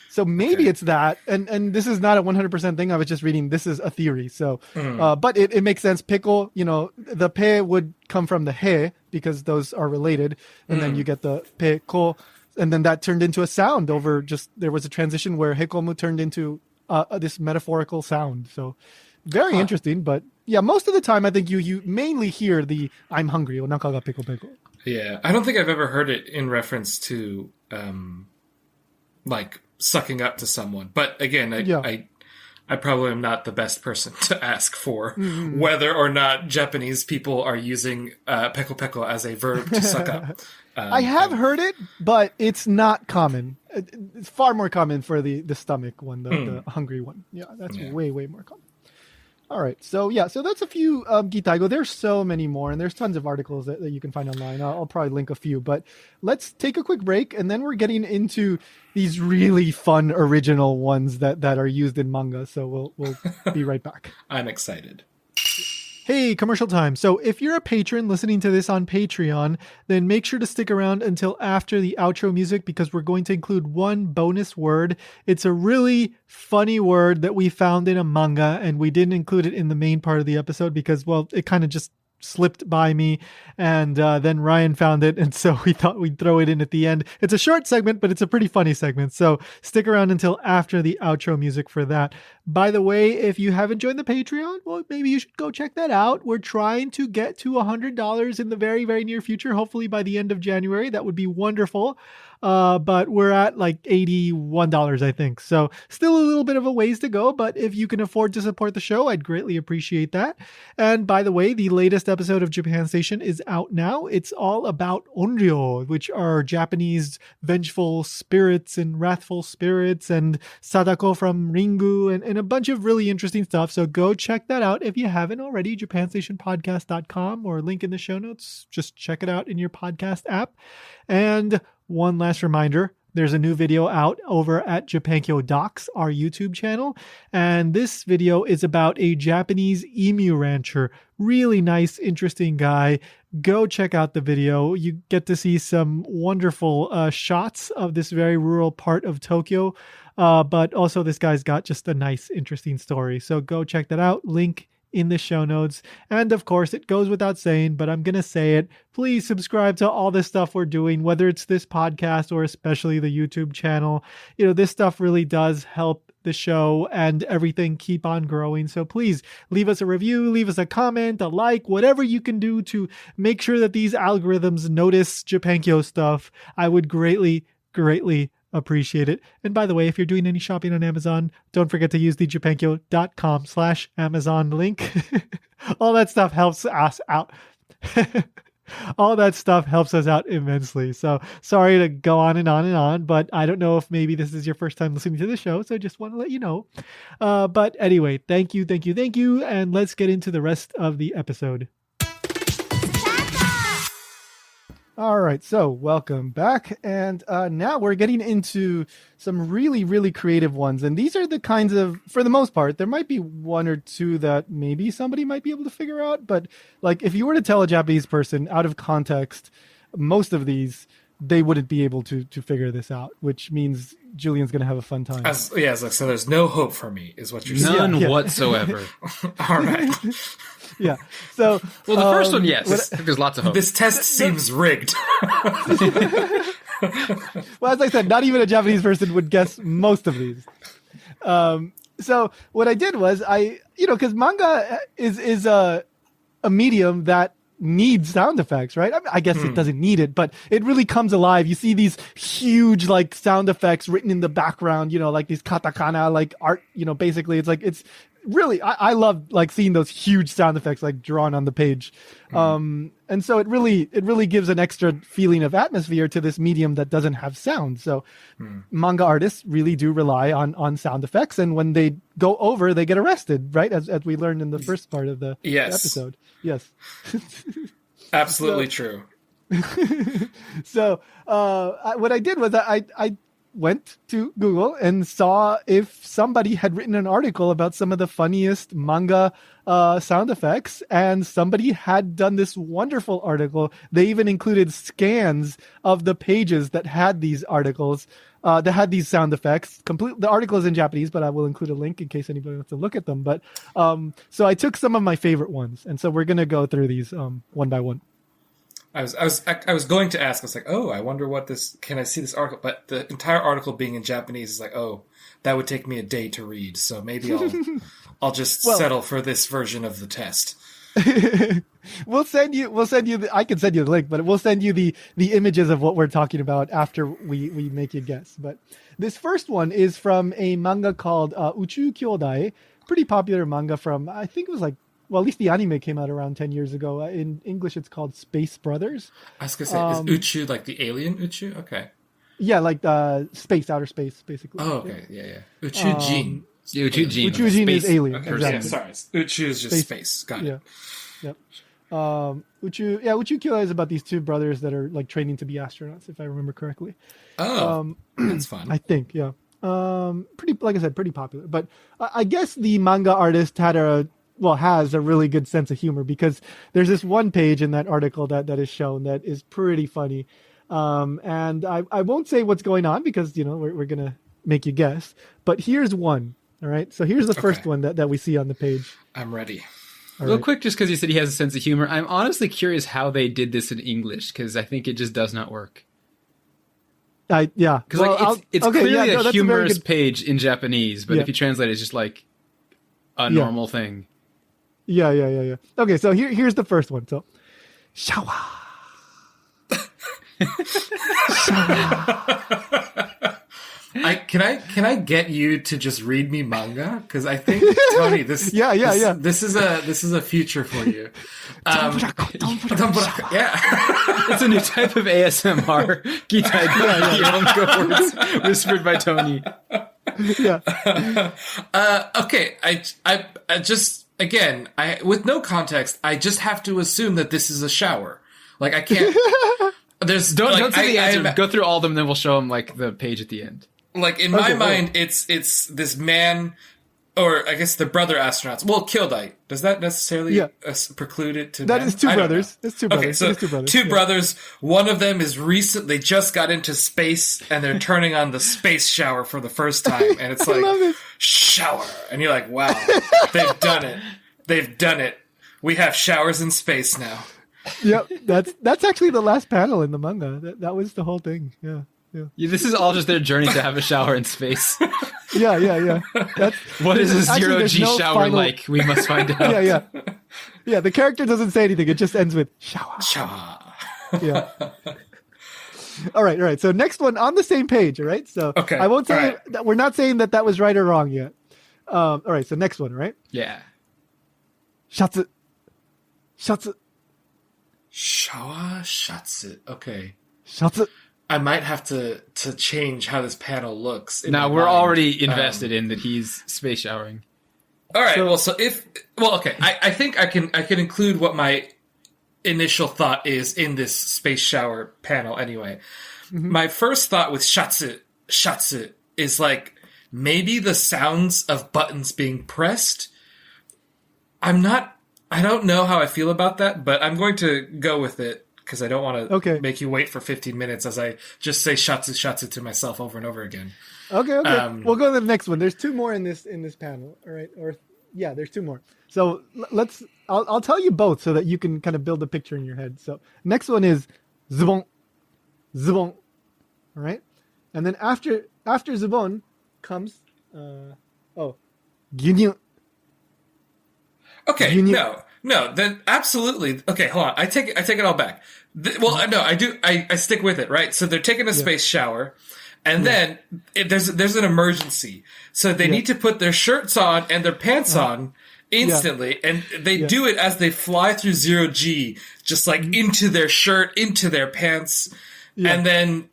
So maybe it's that, and this is not a 100% thing. I was just reading. This is a theory. So, but it makes sense. Pickle, the pe would come from the he because those are related, and then you get the peko, and then that turned into a sound over. Just there was a transition where hekomu turned into this metaphorical sound. So very interesting. But yeah, most of the time I think you mainly hear the "I'm hungry" or "Onaka ga peko." Yeah, I don't think I've ever heard it in reference to, like sucking up to someone. But again, I probably am not the best person to ask for whether or not Japanese people are using peko as a verb to suck up. I have heard it, but it's not common. It's far more common for the stomach one, the hungry one. Yeah, that's way more common. All right. So that's a few Gitaigo. There's so many more, and there's tons of articles that you can find online. I'll probably link a few, but let's take a quick break, and then we're getting into these really fun original ones that are used in manga. So we'll be right back. I'm excited. Hey, commercial time. So if you're a patron listening to this on Patreon, then make sure to stick around until after the outro music because we're going to include one bonus word. It's a really funny word that we found in a manga, and we didn't include it in the main part of the episode because, well, it kind of just slipped by me, and then Ryan found it, and so we thought we'd throw it in at the end. It's a short segment, but it's a pretty funny segment, so stick around until after the outro music for that. By the way, if you haven't joined the Patreon, well, maybe you should go check that out. We're trying to get to $100 in the very, very near future, hopefully by the end of January. That would be wonderful. But we're at like $81, I think. So still a little bit of a ways to go, but if you can afford to support the show, I'd greatly appreciate that. And by the way, the latest episode of Japan Station is out now. It's all about onryo, which are Japanese vengeful spirits and wrathful spirits, and Sadako from Ringu, and a bunch of really interesting stuff. So go check that out if you haven't already, japanstationpodcast.com, or link in the show notes. Just check it out in your podcast app. And one last reminder, there's a new video out over at JapanKyo Docs, our YouTube channel. And this video is about a Japanese emu rancher. Really nice, interesting guy. Go check out the video. You get to see some wonderful shots of this very rural part of Tokyo. But also this guy's got just a nice, interesting story. So go check that out. Link in the show notes. And of course, it goes without saying, but I'm going to say it. Please subscribe to all this stuff we're doing, whether it's this podcast or especially the YouTube channel. You know, this stuff really does help the show and everything keep on growing. So please leave us a review, leave us a comment, a like, whatever you can do to make sure that these algorithms notice JapanKyo stuff. I would greatly, greatly appreciate it. And by the way, if you're doing any shopping on Amazon, don't forget to use the japankyo.com/Amazon link. All that stuff helps us out. All that stuff helps us out immensely. So sorry to go on and on and on, but I don't know if maybe this is your first time listening to the show, so I just want to let you know. But anyway, thank you. And let's get into the rest of the episode. All right, so welcome back. And now we're getting into some really, really creative ones. And these are the kinds of, for the most part, there might be one or two that maybe somebody might be able to figure out. But like if you were to tell a Japanese person out of context, most of these, they wouldn't be able to figure this out, which means Julian's going to have a fun time. So there's no hope for me, is what you're saying. None whatsoever. All right. Yeah. So, well, the first one, yes. There's lots of hope. This test seems rigged. Well, as I said, not even a Japanese person would guess most of these. So what I did was because manga is a medium that needs sound effects, right? I mean, I guess it doesn't need it, but it really comes alive. You see these huge like sound effects written in the background, like these katakana, like art, basically it's really, I love like seeing those huge sound effects like drawn on the page. And so it really gives an extra feeling of atmosphere to this medium that doesn't have sound. So manga artists really do rely on sound effects. And when they go over, they get arrested, right? As we learned in the first part of the episode. Yes. Absolutely true. So what I did was I went to Google and saw if somebody had written an article about some of the funniest manga sound effects, and somebody had done this wonderful article. They even included scans of the pages that had these articles, that had these sound effects. The article is in Japanese, but I will include a link in case anybody wants to look at them. But so I took some of my favorite ones, and so we're going to go through these one by one. I was going to ask. I was like, oh, I wonder what this. Can I see this article? But the entire article being in Japanese is like, oh, that would take me a day to read. So maybe I'll just settle for this version of the test. We'll send you. I can send you the link, but we'll send you the images of what we're talking about after we make you guess. But this first one is from a manga called Uchu Kyodai, pretty popular manga from, I think it was like, well, at least the anime came out around 10 years ago. In English, it's called Space Brothers. I was going to say, is Uchu like the alien Uchu? Okay. Yeah, like space, outer space, basically. Oh, okay. Yeah. Uchujin. Uchujin. Uchujin is alien. Okay. Exactly. Yeah, sorry. Uchu is just space. Got it. Yep. Uchu Kyodai is about these two brothers that are like training to be astronauts, if I remember correctly. Oh, that's fun. I think, yeah. Pretty, like I said, pretty popular. But I guess the manga artist had a has a really good sense of humor, because there's this one page in that article that is shown that is pretty funny. And I won't say what's going on because, we're going to make you guess. But here's one. All right. So here's the first one that we see on the page. I'm ready. Real quick, just because you said he has a sense of humor, I'm honestly curious how they did this in English, because I think it just does not work. Yeah. Because it's clearly a humorous page in Japanese, but if you translate it, it's just like a normal thing. Yeah. Okay, so here's the first one. So, shower. Can I get you to just read me manga? Because I think, Tony, this this is a future for you. Dontburako. Yeah. It's a new type of ASMR. Gitaigo words whispered by Tony. Yeah. Okay. I just, again, with no context, I just have to assume that this is a shower. Like, I can't. Don't say the answer. Go through all of them, and then we'll show them like the page at the end. Like, in my mind, it's this man, or I guess the brother astronauts. Well, Kyodai. Does that necessarily preclude it to That men? is two brothers. It's two brothers. Okay, so it is two brothers. Two brothers. One of them is they just got into space, and they're turning on the space shower for the first time, and it's like, shower. And you're like, wow, they've done it. They've done it. We have showers in space now. Yep, that's actually the last panel in the manga. That was the whole thing. Yeah. This is all just their journey to have a shower in space. Yeah. What is a zero-G shower like? We must find out. Yeah, the character doesn't say anything. It just ends with shower. Shower. Yeah. All right. So next one on the same page, all right? So okay. I won't say that we're not saying that was right or wrong yet. All right, so next one, right? Yeah. Shatsu. Shower shatsu. Okay. Shatsu. I might have to change how this panel looks. Now we're already invested in that he's space showering. All right. Okay. I think I can include what my initial thought is in this space shower panel. Anyway, my first thought with shatsu is like maybe the sounds of buttons being pressed. I don't know how I feel about that, but I'm going to go with it. Because I don't want to make you wait for 15 minutes as I just say shatsu to myself over and over again. Okay. We'll go to the next one. There's two more in this panel. All right. There's two more. So I'll tell you both so that you can kind of build a picture in your head. So next one is zubon. All right. And then after zubon comes, gyunyu. Okay. Gyunyu. No, then absolutely. Okay, hold on. I take it all back. No, I do. I stick with it, right? So they're taking a space shower, and then there's an emergency. So they need to put their shirts on and their pants on instantly, and they do it as they fly through 0G, just like into their shirt, into their pants, and then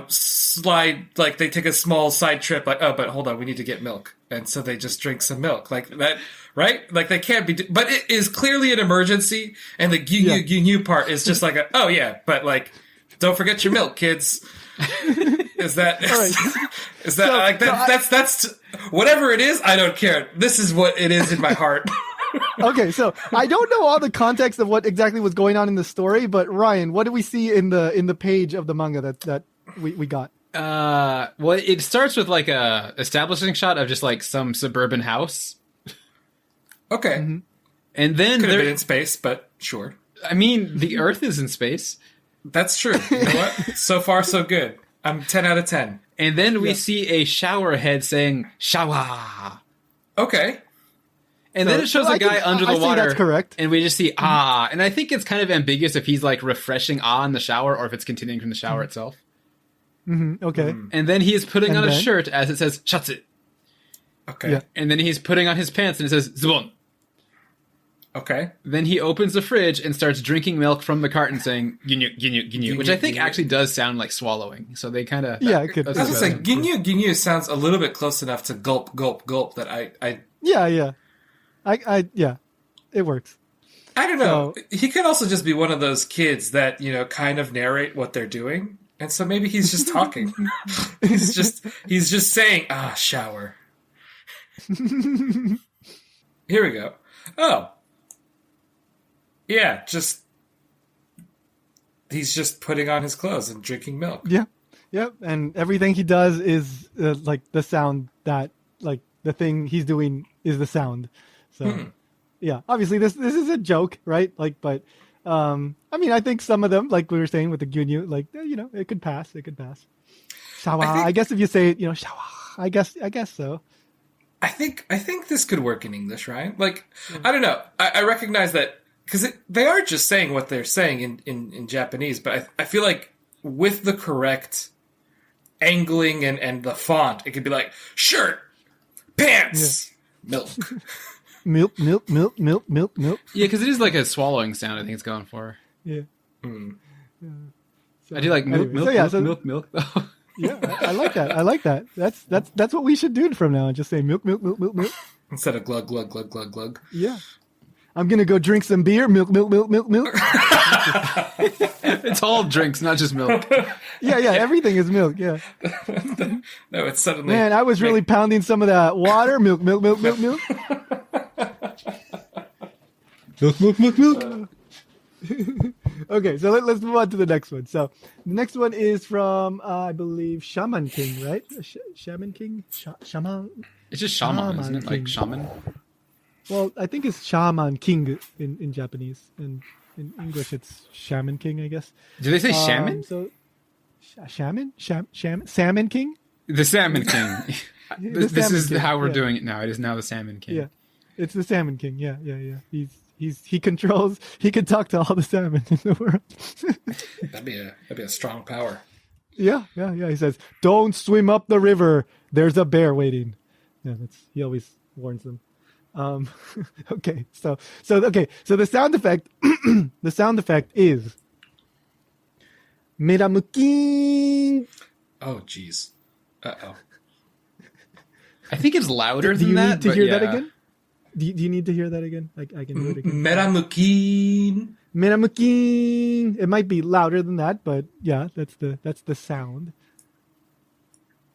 slide, like they take a small side trip, like, oh, but hold on, we need to get milk, and so they just drink some milk, like that. Right? Like they can't be, but it is clearly an emergency, and the ginyu part is just like but like, don't forget your milk, kids. Is that, is that, so, like, that's, whatever it is, I don't care. This is what it is in my heart. Okay, so I don't know all the context of what exactly was going on in the story, but Ryan, what do we see in the page of the manga that we got? Well, it starts with like a establishing shot of just like some suburban house. Okay. Mm-hmm. And then could have been in space, but sure. I mean, the Earth is in space. That's true. You know what? So far, so good. I'm 10 out of 10. And then we see a shower head saying, shower. Okay. And then it shows a guy under the water. That's correct. And we just see, ah. And I think it's kind of ambiguous if he's like refreshing in the shower or if it's continuing from the shower itself. Mm-hmm. Okay. And then he is putting on a shirt as it says, shatsu. Okay. Yeah. And then he's putting on his pants and it says, zubon. Okay. Then he opens the fridge and starts drinking milk from the carton saying, ginyu, which I think actually does sound like swallowing. So they kind of... Yeah, it could. I was going to say, ginyu sounds a little bit close enough to gulp, gulp, gulp that I Yeah. It works. I don't know. So, he could also just be one of those kids that, kind of narrate what they're doing. And so maybe he's just talking. he's just saying, shower. Here we go. Oh. Yeah, he's just putting on his clothes and drinking milk. Yeah. Yep. And everything he does is like the sound that, like, the thing he's doing is the sound. So, yeah, obviously this is a joke, right? Like, but, I mean, I think some of them, like we were saying with the Gunyu, like, you know, it could pass. It could pass. Shawa. I guess if you say it, you know, shawa. I guess so. I think this could work in English, right? Like, I don't know. I recognize that because they are just saying what they're saying in Japanese, but I feel like with the correct angling and the font, it could be like shirt, pants, milk. milk. Yeah, because it is like a swallowing sound. I think it's going for. Yeah. I do like milk, milk. Yeah, I like that. That's what we should do from now on. Just say milk. Instead of glug, glug, glug, glug, glug. Yeah. I'm going to go drink some beer. Milk. It's all drinks, not just milk. Yeah. Everything is milk. Yeah. No, it's suddenly. Man, I was really pounding some of that water. Milk. Milk. Okay, so let's move on to the next one. So the next one is from, I believe, Shaman King, right? Shaman King? Shaman? It's just shaman, isn't it? Like shaman? Well, I think it's Shaman King in Japanese. And in English, it's Shaman King, I guess. Do they say shaman? So, Shaman? Salmon King? The Salmon King. This is King, how we're doing it now. It is now the Salmon King. Yeah, it's the Salmon King. Yeah. He controls. He can talk to all the salmon in the world. That'd be a strong power. Yeah. He says, "Don't swim up the river. There's a bear waiting." Yeah, he always warns them. Okay, so the sound effect. The sound effect is Meramukin. Oh, jeez. Uh-oh. I think it's louder Do than you that. need to hear that again? Do you need to hear that again? I can do it again. Meramukin. It might be louder than that, but yeah, that's the sound.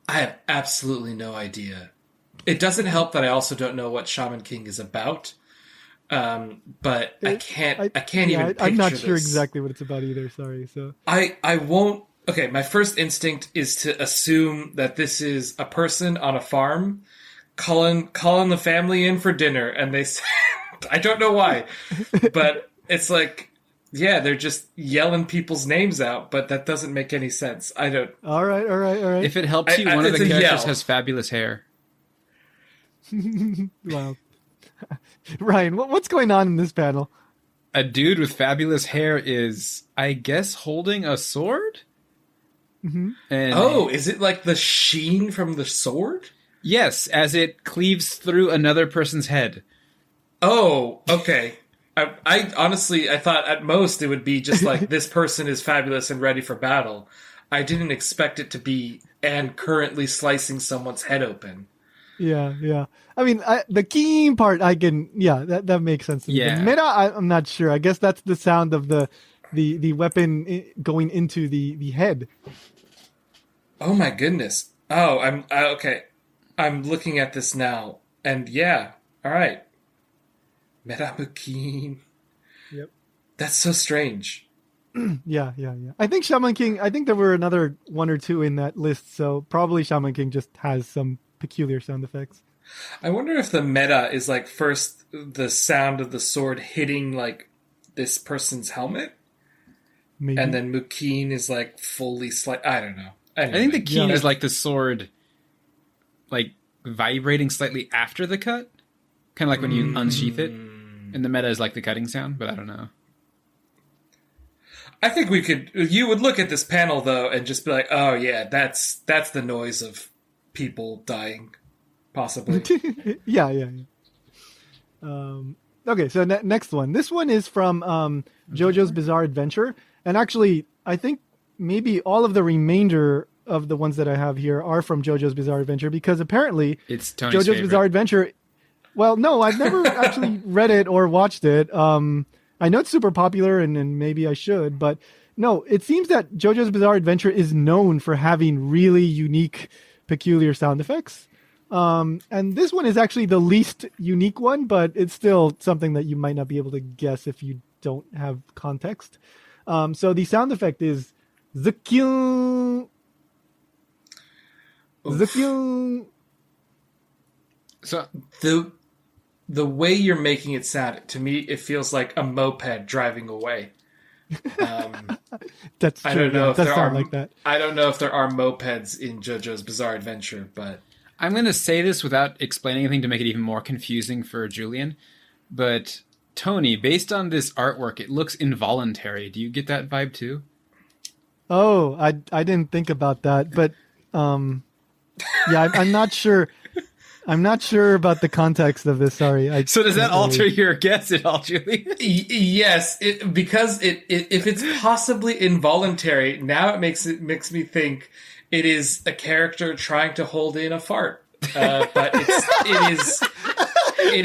I have absolutely no idea. It doesn't help that I also don't know what Shaman King is about. But I can't even picture I'm not sure this. exactly what it's about either. Sorry. So I won't. Okay, my first instinct is to assume that this is a person on a farm calling the family in for dinner, and they say, I don't know why, but it's like, yeah, they're just yelling people's names out, but that doesn't make any sense. I don't. All right. If it helps you, one of the characters has fabulous hair. Wow. Ryan, what's going on in this panel? A dude with fabulous hair is, I guess, holding a sword? Mm-hmm. And is it like the sheen from the sword? Yes, as it cleaves through another person's head. Oh, okay. I honestly, I thought at most it would be just like, this person is fabulous and ready for battle. I didn't expect it to be, and currently slicing someone's head open. Yeah. I mean, the keen part, that makes sense to me. Yeah. The meta, I'm not sure. I guess that's the sound of the weapon going into the head. Oh my goodness. Oh, okay. I'm looking at this now, and yeah, all right. Meramukin. Yep. That's so strange. Yeah. I think Shaman King. I think there were another one or two in that list, so probably Shaman King just has some peculiar sound effects. I wonder if the meta is like first the sound of the sword hitting like this person's helmet, Maybe. and then Mukin is like fully I don't know. I think the keen is like the sword, like vibrating slightly after the cut, kind of like when you unsheath it. And the meta is like the cutting sound, but I don't know. I think you would look at this panel though and just be like, oh yeah, that's the noise of people dying, possibly. Yeah. Okay, so next one. This one is from JoJo's Bizarre Adventure, and actually, I think maybe all of the remainder of the ones that I have here are from JoJo's Bizarre Adventure, because apparently it's Tony's JoJo's favorite. Bizarre Adventure. Well, no, I've never actually read it or watched it. I know it's super popular, and maybe I should, but no, it seems that JoJo's Bizarre Adventure is known for having really unique, peculiar sound effects. And this one is actually the least unique one, but it's still something that you might not be able to guess if you don't have context. So the sound effect is zukyun. Zukyun. So the way you're making it sound, to me, it feels like a moped driving away. That's true. I don't know if does there sound are like that. I don't know if there are mopeds in JoJo's Bizarre Adventure, but I'm going to say this without explaining anything to make it even more confusing for Julian. But Tony, based on this artwork, it looks involuntary. Do you get that vibe too? Oh, I didn't think about that, but yeah, I'm not sure. I'm not sure about the context of this. Sorry. So does that alter your guess at all, Julian? Yes, because if it's possibly involuntary, now it makes me think it is a character trying to hold in a fart. But it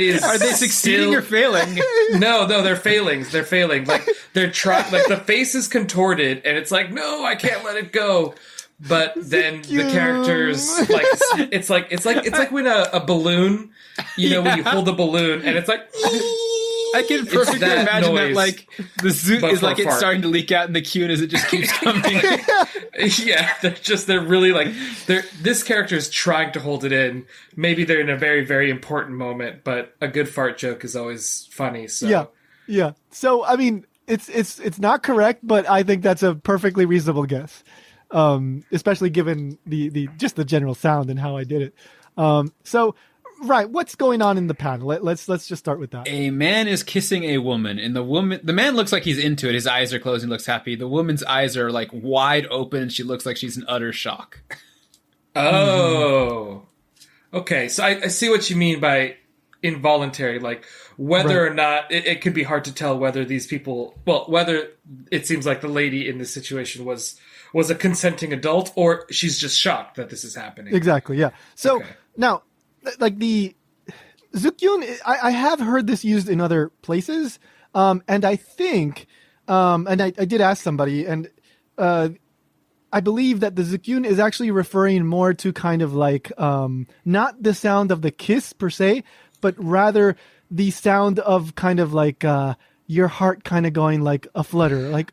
is. Are they succeeding or failing? No, they're failing. They're failing. Like they're trying. Like the face is contorted, and it's like, no, I can't let it go. But then the characters, like, it's like when a balloon, when you hold a balloon, and it's like. I can perfectly imagine that, like, the zoot is like it's fart. starting to leak out in the queue as it just keeps coming. Yeah, they're really like, this character is trying to hold it in. Maybe they're in a very, very important moment, but a good fart joke is always funny. So Yeah. So, I mean, it's not correct, but I think that's a perfectly reasonable guess. Especially given the just the general sound and how I did it. So, right, what's going on in the panel? Let's just start with that. A man is kissing a woman, and the man looks like he's into it. His eyes are closed and looks happy. The woman's eyes are like wide open, and she looks like she's in utter shock. Oh, okay. So I see what you mean by involuntary, like whether or not it could be hard to tell whether these people, whether it seems like the lady in this situation was a consenting adult or she's just shocked that this is happening. Exactly. Yeah. So now, like the zukyun, I have heard this used in other places, and I think, and I did ask somebody, and I believe that the zukyun is actually referring more to kind of like not the sound of the kiss per se, but rather the sound of kind of like your heart kind of going like a flutter, like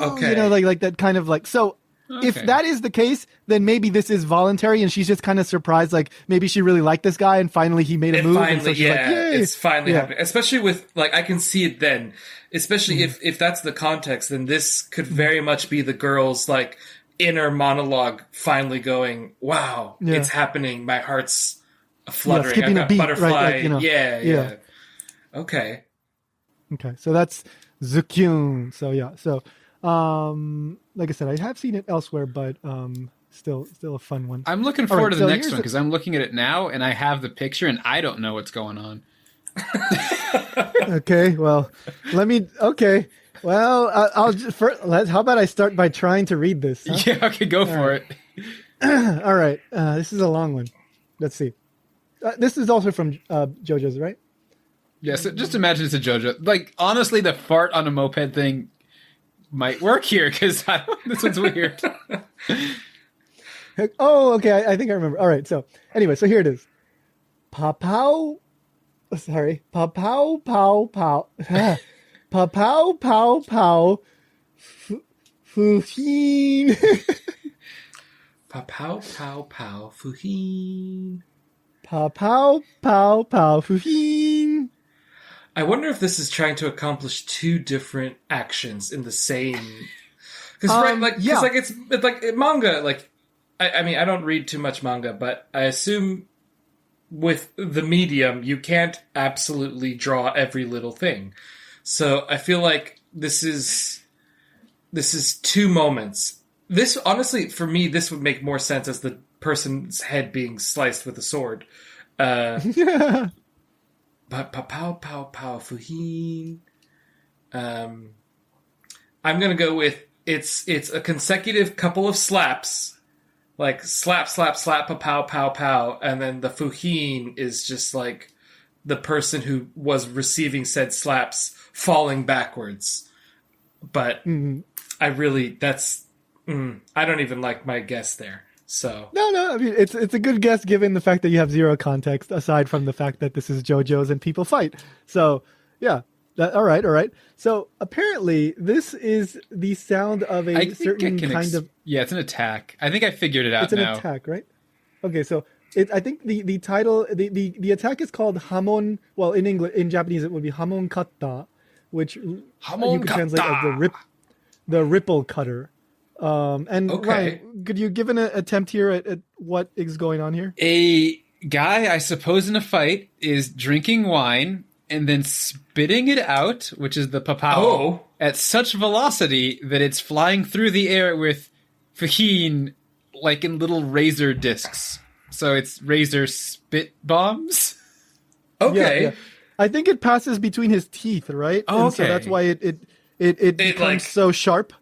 okay, like that kind of like so. Okay. If that is the case, then maybe this is voluntary, and she's just kind of surprised. Like maybe she really liked this guy, and finally he made a move. Finally, and so she's like, yay! It's finally happening. Especially with like, I can see it then. Especially if that's the context, then this could very much be the girl's like inner monologue finally going, "Wow, it's happening! My heart's fluttering. I've got butterfly." Right? Like, yeah. Okay. So that's zukyun. So like I said, I have seen it elsewhere, but still a fun one. I'm looking forward to the next one because I'm looking at it now and I have the picture and I don't know what's going on. Okay, well, I'll just how about I start by trying to read this? Huh? Yeah, okay, go for it. All right, this is a long one. Let's see. This is also from Jojos, right? Yes, just imagine it's a JoJo. Like, honestly, the fart on a moped thing might work here because this one's weird. Oh, okay. I think I remember. All right. So anyway, so here it is. Pa-pow. Sorry. Pa-pow, pow, pow. Pa-pow, pow, pow. Fu-heen. Pa-pow, pow, pow. Fu-heen. Pa-pow, pow, pow. Fu-heen. I wonder if this is trying to accomplish two different actions in the same. Because it's like manga. Like, I mean, I don't read too much manga, but I assume with the medium, you can't absolutely draw every little thing. So I feel like this is two moments. This honestly, for me, this would make more sense as the person's head being sliced with a sword. Yeah. But pow pow pow fuhin. I'm gonna go with it's a consecutive couple of slaps, like slap slap slap pow pow pow, and then the fuhin is just like the person who was receiving said slaps falling backwards. But I don't even like my guess there. So No. I mean, it's a good guess given the fact that you have zero context aside from the fact that this is JoJo's and people fight. So yeah, all right. So apparently this is the sound of a certain kind of. Yeah, it's an attack. I think I figured it out now. It's an attack, right? Okay, so I think the title, the attack is called Hamon. Well, in Japanese it would be Hamon Katta, which Hamon you could translate as the ripple cutter. And Okay. Ryan, could you give an attempt here at what is going on here? A guy, I suppose, in a fight is drinking wine and then spitting it out, which is the papao, at such velocity that it's flying through the air with fuhin, like in little razor discs. So it's razor spit bombs. okay. Yeah. I think it passes between his teeth, right? Oh, And so okay. that's why it becomes like- so sharp.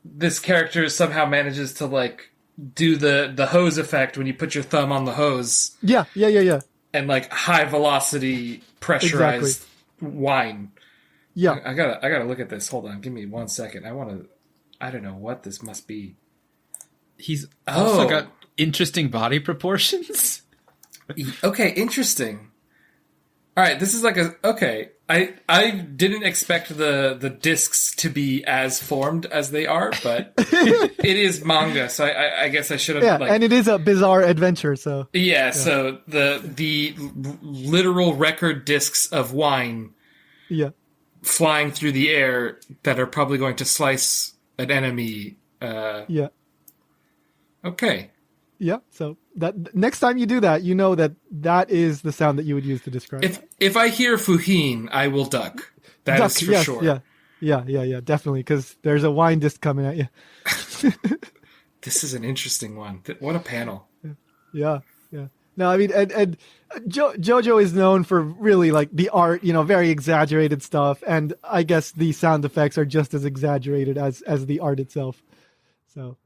This character somehow manages to like do the hose effect when you put your thumb on the hose Yeah. and like high velocity pressurized wine. Yeah. I gotta look at this. Hold on, give me 1 second. I don't know what this must be. He's also Oh. got interesting body proportions. Okay, interesting. All right, this is like I didn't expect the discs to be as formed as they are, but it is manga, so I guess I should have Yeah, and it is a bizarre adventure, so So the literal record discs of wine yeah. flying through the air that are probably going to slice an enemy. Yeah. Okay. Yeah. So that next time you do that, you know that is the sound that you would use to describe. If I hear fuhin, I will duck. That is for yes, sure. Yeah, definitely, because there's a wine disc coming at you. This is an interesting one. What a panel. Yeah. No, I mean, and JoJo is known for really like the art, very exaggerated stuff, and I guess the sound effects are just as exaggerated as the art itself. So,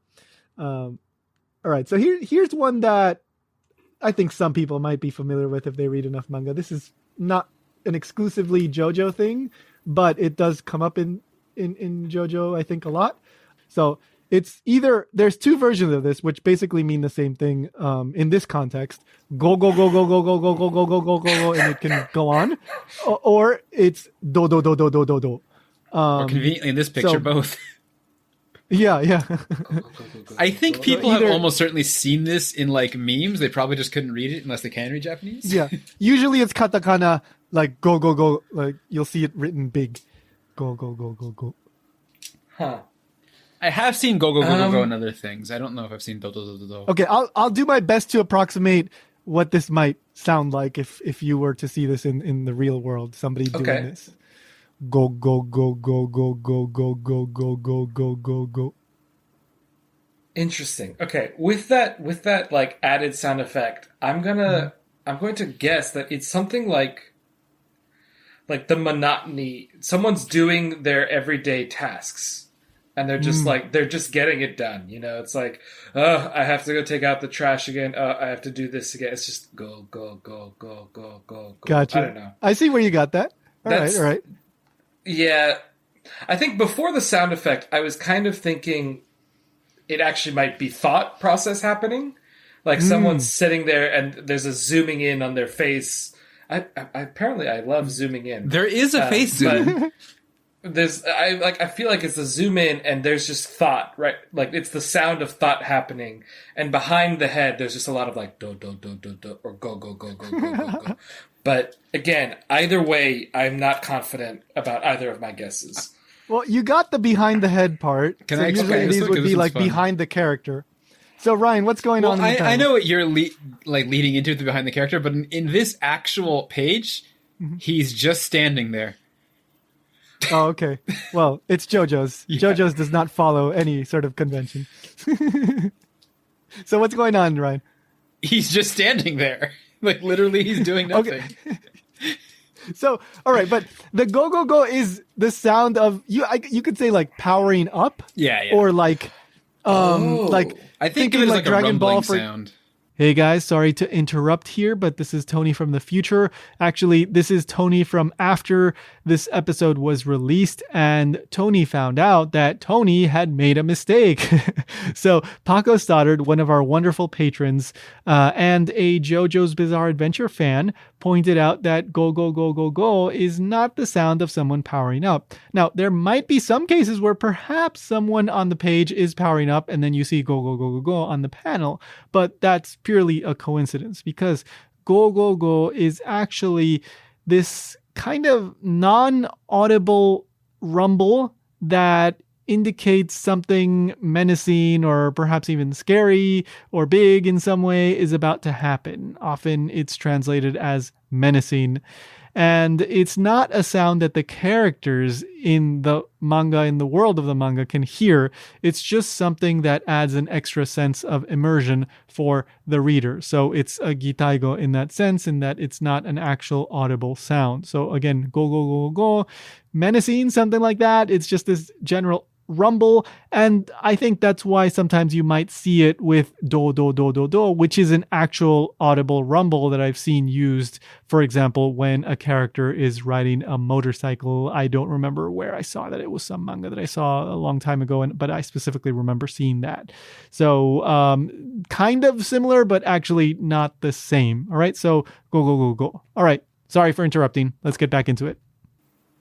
all right. So here's one that I think some people might be familiar with if they read enough manga. This is not an exclusively JoJo thing, but it does come up in JoJo, I think, a lot. So it's either there's two versions of this, which basically mean the same thing in this context. Go go go go go go go go go go go go, and it can go on, or it's do do do do do do do. Or conveniently in this picture, both. Yeah. I think people have either- almost certainly seen this in like memes. They probably just couldn't read it unless they can read Japanese. Yeah. Usually it's katakana, like go go go, like you'll see it written big. Go go go go go. Huh. I have seen Gogogo and other things. I don't know if I've seen do do do do do. Okay, I'll do my best to approximate what this might sound like if you were to see this in the real world. Somebody doing this. Go go go go go go go go go go go go go. Interesting. Okay, with that like added sound effect, I'm going to guess that it's something like the monotony. Someone's doing their everyday tasks, and they're just they're just getting it done. It's like, I have to go take out the trash again. I have to do this again. It's just go go go go go go go. Gotcha. I don't know. I see where you got that. All right. Yeah, I think before the sound effect, I was kind of thinking it actually might be thought process happening. Like someone's sitting there and there's a zooming in on their face. I apparently I love zooming in. There is a face zoom. I feel like it's a zoom in and there's just thought, right? Like it's the sound of thought happening, and behind the head there's just a lot of like do do do do do or go go go go go go go. But again, either way, I'm not confident about either of my guesses. Well, you got the behind the head part. Can so I explain usually this these one? would 'Cause be this like one's fun. behind the character. So Ryan, what's going on? Well, in the I panel? know what you're leading into the behind the character, but in this actual page, he's just standing there. Oh, okay. Well, it's JoJo's. Yeah. JoJo's does not follow any sort of convention. So what's going on, Ryan? He's just standing there. Like literally he's doing nothing. Okay. So, all right, but the go go go is the sound of you. You could say like powering up, Yeah. or like, like I think thinking of it as like like a Dragon rumbling Ball for sound. Hey guys, sorry to interrupt here, but this is Tony from the future. Actually, this is Tony from after this episode was released, and Tony found out that Tony had made a mistake. So Paco Stoddard, one of our wonderful patrons and a JoJo's Bizarre Adventure fan, pointed out that go, go, go, go, go is not the sound of someone powering up. Now, there might be some cases where perhaps someone on the page is powering up and then you see go, go, go, go, go on the panel, but that's purely a coincidence because go, go, go is actually this kind of non-audible rumble that indicates something menacing or perhaps even scary or big in some way is about to happen. Often it's translated as menacing. And it's not a sound that the characters in the manga, in the world of the manga, can hear. It's just something that adds an extra sense of immersion for the reader. So it's a Gitaigo in that sense, in that it's not an actual audible sound. So again, go, go, go, go, menacing, something like that. It's just this general rumble, and I think that's why sometimes you might see it with do do do do do, which is an actual audible rumble that I've seen used, for example, when a character is riding a motorcycle. I don't remember where I saw that. It was some manga that I saw a long time ago, but I specifically remember seeing that. So kind of similar, but actually not the same. All right, so go, go, go, go. All right, sorry for interrupting. Let's get back into it.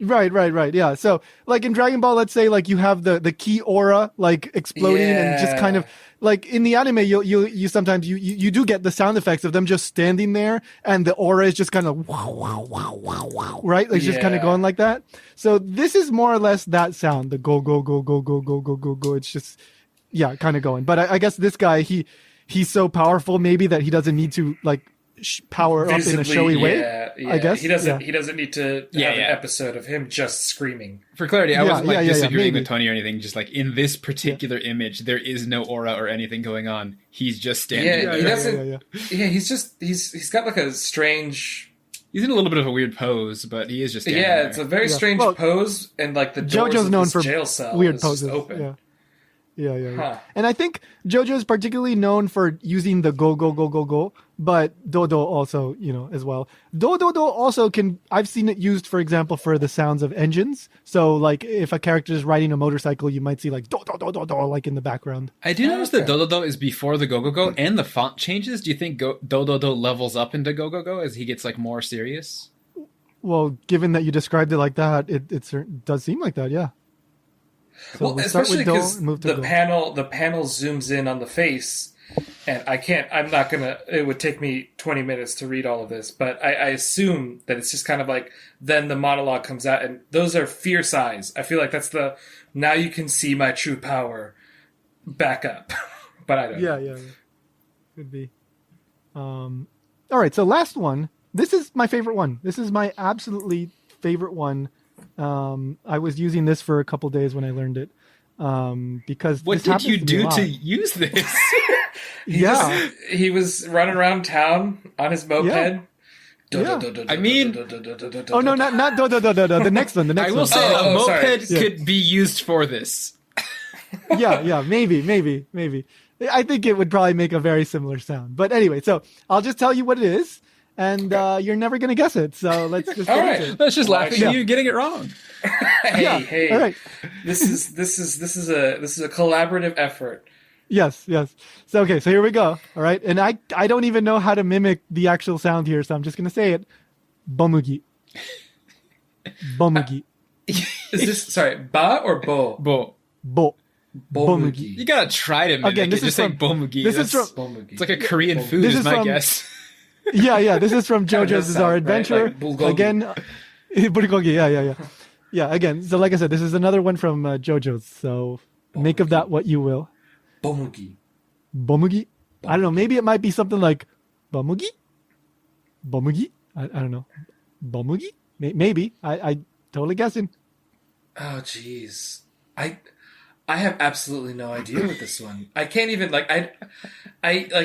Right. Yeah. So like in Dragon Ball, let's say like you have the key aura like exploding and just kind of like in the anime, you sometimes you do get the sound effects of them just standing there and the aura is just kind of right? Like it's just kind of going like that. So this is more or less that sound, the go, go, go, go, go, go, go, go, go. It's just, kind of going. But I guess this guy, he's so powerful maybe that he doesn't need to like power visibly, up in a showy way. I guess he doesn't need to have an episode of him just screaming. For clarity, I wasn't disagreeing with Tony or anything. Just like in this particular image, there is no aura or anything going on. He's just standing. He's got like a strange. He's in a little bit of a weird pose, but he is just standing there. It's a very strange pose, and like the doors JoJo's of known this for jail cell weird poses. Open. Yeah. Huh. And I think JoJo is particularly known for using the go, go, go, go, go, but Dodo also, as well. Dodo also I've seen it used, for example, for the sounds of engines. So like if a character is riding a motorcycle, you might see like do, do, do, do, do, like in the background. I do notice that Dodo is before the Gogogo and the font changes. Do you think Dodo levels up into Gogogo as he gets like more serious? Well, given that you described it like that, it does seem like that, yeah. So well, especially because the panel zooms in on the face, and it would take me 20 minutes to read all of this, but I assume that it's just kind of like, then the monologue comes out, and those are fierce eyes. I feel like that's now you can see my true power back up, but I don't know. Yeah. Could be. All right, so last one. This is my favorite one. This is my absolutely favorite one. I was using this for a couple days when I learned it. Because what did you do to use this? He was running around town on his moped. I mean, oh no, not the next one. I will say a moped could be used for this. Maybe. I think it would probably make a very similar sound. But anyway, so I'll just tell you what it is. And you're never going to guess it, so let's just all right. Let's just laugh at you getting it wrong. Hey! All right. This is a collaborative effort. Yes. So okay, so here we go. All right, and I don't even know how to mimic the actual sound here, so I'm just going to say it. Bomugi. Is this ba or bo? Bo. Bomugi. You gotta try to mimic again. This it. is just from bomugi. This is from. It's like a Korean food, is my guess. Yeah. This is from JoJo's Bizarre Adventure. Right? Like again, bulgogi. Yeah. Again, so like I said, this is another one from JoJo's. So make of that what you will. Bomugi. I don't know. Maybe it might be something like bomugi. I don't know. Bomugi. Maybe. I totally guessing. Oh jeez. I have absolutely no idea with this one. I can't even I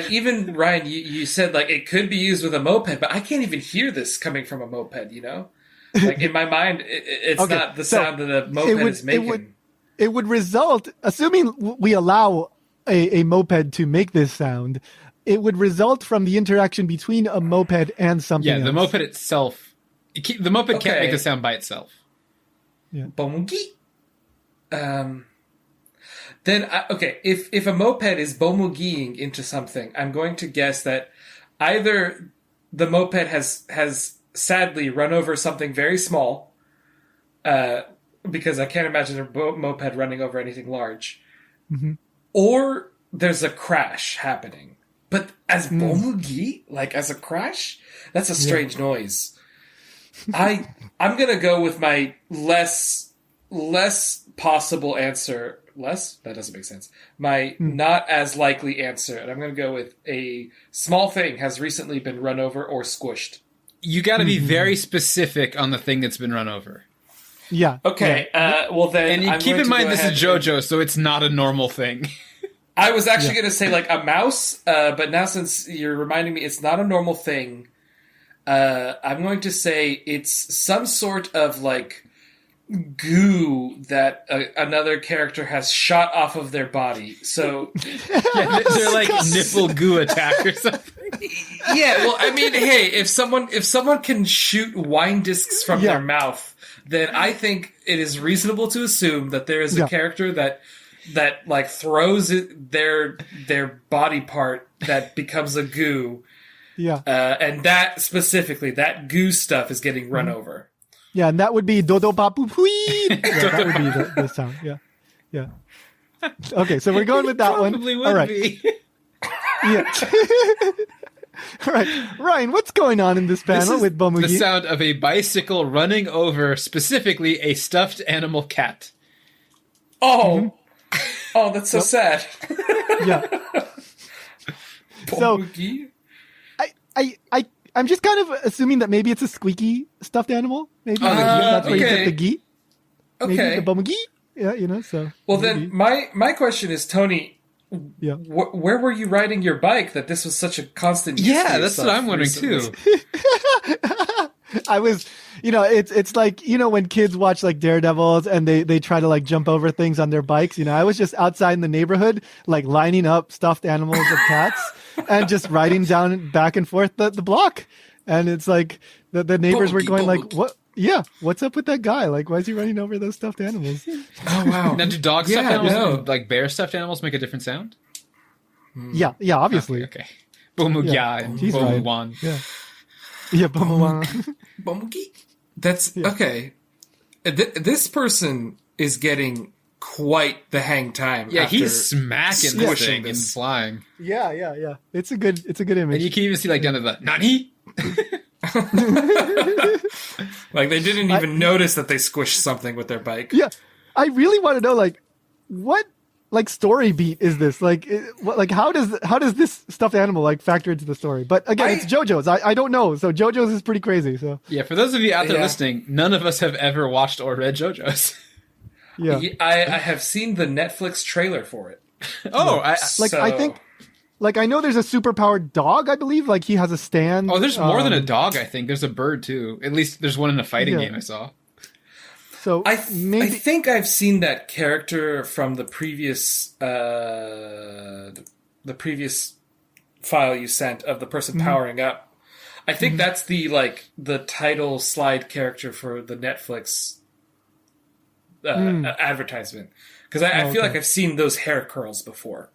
even Ryan, you said like it could be used with a moped, but I can't even hear this coming from a moped. Like in my mind, it's okay, not the sound that a moped is making. It would result, assuming we allow a moped to make this sound. it would result from the interaction between a moped and something else. The moped itself. The moped can't make the sound by itself. Yeah. Bomugi. Then, if a moped is bomugiing into something, I'm going to guess that either the moped has sadly run over something very small, because I can't imagine a moped running over anything large, or there's a crash happening. But as bomugi, like as a crash, that's a strange noise. I'm gonna go with my less possible answer. Less? That doesn't make sense. My not as likely answer, and I'm gonna go with a small thing has recently been run over or squished. You got to be very specific on the thing that's been run over. Yeah. Okay. Well then, and keep in mind this is JoJo, so it's not a normal thing. I was actually going to say like a mouse, but now since you're reminding me it's not a normal thing, I'm going to say it's some sort of like goo that another character has shot off of their body. So they're like nipple goo attack or something. Yeah, well, I mean, hey, if someone can shoot wine discs from their mouth, then I think it is reasonable to assume that there is a character that like throws their body part that becomes a goo. Yeah. And that specifically, that goo stuff is getting run over. Yeah, and that would be dodo papu pui. That would be the sound. Yeah. Yeah. Okay, so we're going with that one. Probably would All right. be. Yeah. All right. Ryan, what's going on in this panel with Bomugi? The sound of a bicycle running over, specifically a stuffed animal cat. Oh. Oh, that's so sad. Yeah. So Bomugi? I'm just kind of assuming that maybe it's a squeaky stuffed animal. Maybe that's where you get the gi. Okay. Maybe the Bomugi. Yeah, so. Well, maybe. then my question is, Tony, yeah. Where were you riding your bike that this was such a constant use Yeah, that's what I'm wondering too. I was, it's like, when kids watch like Daredevils and they try to like jump over things on their bikes, I was just outside in the neighborhood, like lining up stuffed animals of cats and just riding down back and forth the block. And it's like the neighbors were going like, what? Yeah, what's up with that guy? Like, why is he running over those stuffed animals? Oh, wow. Now, do dog stuffed animals and like bear stuffed animals make a different sound? Yeah, obviously. Okay. Bomugia and Bomuwan. Yeah. Yeah, Bomuwan. Bomugi? That's okay. This person is getting quite the hang time. Yeah, he's smacking this thing and flying. Yeah. It's a good image. And you can even see like down to the Nani? Like they didn't even notice that they squished something with their bike. Yeah, I really want to know like what like story beat is this? Like how does this stuffed animal like factor into the story? But again, it's JoJo's. I don't know. So JoJo's is pretty crazy. So yeah, for those of you out there listening, none of us have ever watched or read JoJo's. Yeah, I have seen the Netflix trailer for it. Oh, I think. Like, I know there's a superpowered dog, I believe. Like, he has a stand. Oh, there's more than a dog, I think. There's a bird, too. At least there's one in a fighting game I saw. So, I think I've seen that character from the previous file you sent of the person powering up. I think that's the title slide character for the Netflix advertisement. Because I feel like I've seen those hair curls before.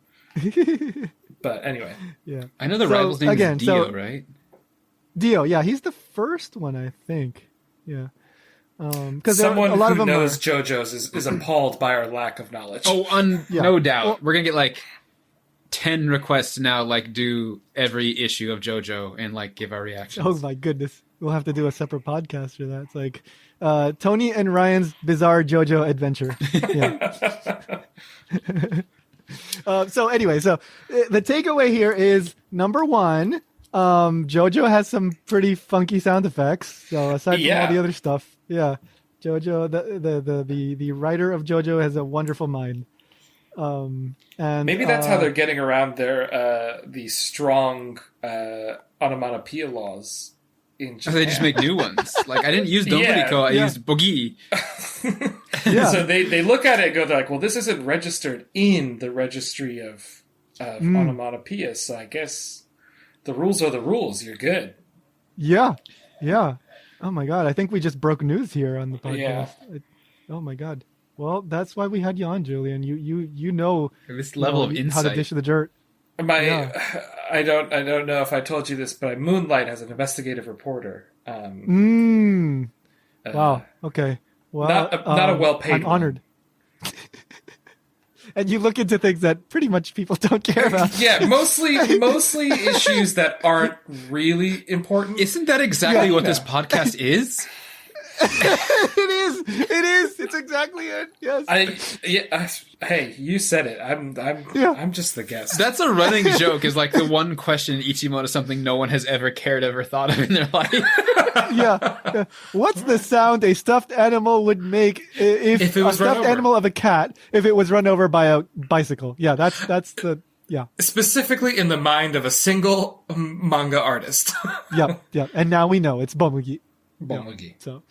But anyway. Yeah. I know the rival's name is Dio, right? Dio, yeah. He's the first one, I think. Yeah. Because someone a lot who of them knows JoJo's is appalled by our lack of knowledge. Oh, no doubt. Well, we're going to get like 10 requests to now like do every issue of JoJo and like give our reactions. Oh my goodness. We'll have to do a separate podcast for that. It's like Tony and Ryan's bizarre JoJo adventure. Yeah. So anyway, the takeaway here is number one, JoJo has some pretty funky sound effects. So aside from all the other stuff, JoJo, the writer of JoJo has a wonderful mind. And maybe that's how they're getting around their the strong onomatopoeia laws in Japan. They just make new ones. Like I didn't use Dontburako, I used Bogi. So they look at it and go, they're like, well, this isn't registered in the registry of onomatopoeias, so I guess the rules are the rules. You're good. Yeah. Oh my god, I think we just broke news here on the podcast. Oh my god. Well, that's why we had you on, Julian. You know this level of insight. how to dish the dirt. I don't know if I told you this, but I moonlight as an investigative reporter. Wow. Okay. Well, not a well-paid I'm honored. And you look into things that pretty much people don't care about. Yeah, mostly issues that aren't really important. Isn't that exactly what this podcast is? It is. It's exactly it. Yes. Hey, you said it. I'm just the guest. That's a running joke. Is like the one question in Ichimon is something no one has ever thought of in their life. Yeah. What's the sound a stuffed animal would make if it was a stuffed animal of a cat if it was run over by a bicycle? Yeah, that's the specifically in the mind of a single manga artist. Yeah. And now we know it's Bomugi. Bomugi. So.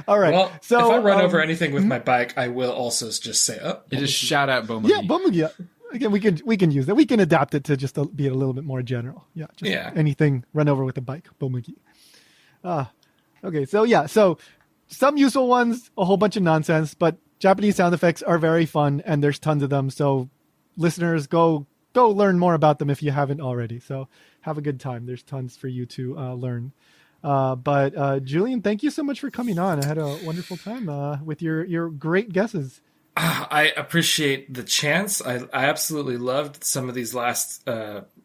All right. Well, so if I run over anything with my bike, I will also just say, you just shout out Bomugi. Yeah, Bomugi. Again, we can use that. We can adapt it to just be a little bit more general. Yeah. Anything run over with a bike, Bomugi. Okay. So some useful ones, a whole bunch of nonsense, but Japanese sound effects are very fun, and there's tons of them. So listeners, go learn more about them if you haven't already. So have a good time. There's tons for you to learn. But Julian, thank you so much for coming on. I had a wonderful time with your great guesses. I appreciate the chance. I absolutely loved some of these last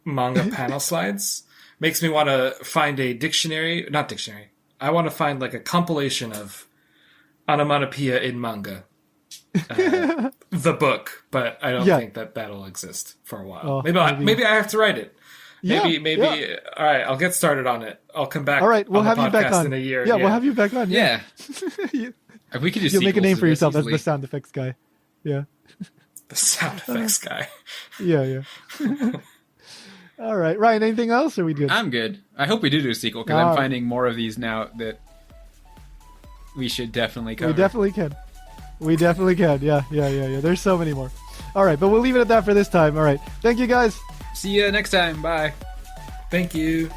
manga panel slides. Makes me want to find a not dictionary. I want to find like a compilation of onomatopoeia in manga. The book, but I don't think that'll exist for a while. Maybe I have to write it. Maybe. All right, I'll get started on it. I'll come back. All right, we'll have you back on in a year. Yeah, we'll have you back on. Yeah. We could just you'll make a name for yourself as the sound effects guy. Yeah. The sound effects guy. Yeah. All right, Ryan. Anything else? Or are we good? I'm good. I hope we do a sequel because I'm finding more of these now that we should definitely cover. We definitely can. Yeah. There's so many more. All right, but we'll leave it at that for this time. All right. Thank you, guys. See you next time. Bye. Thank you.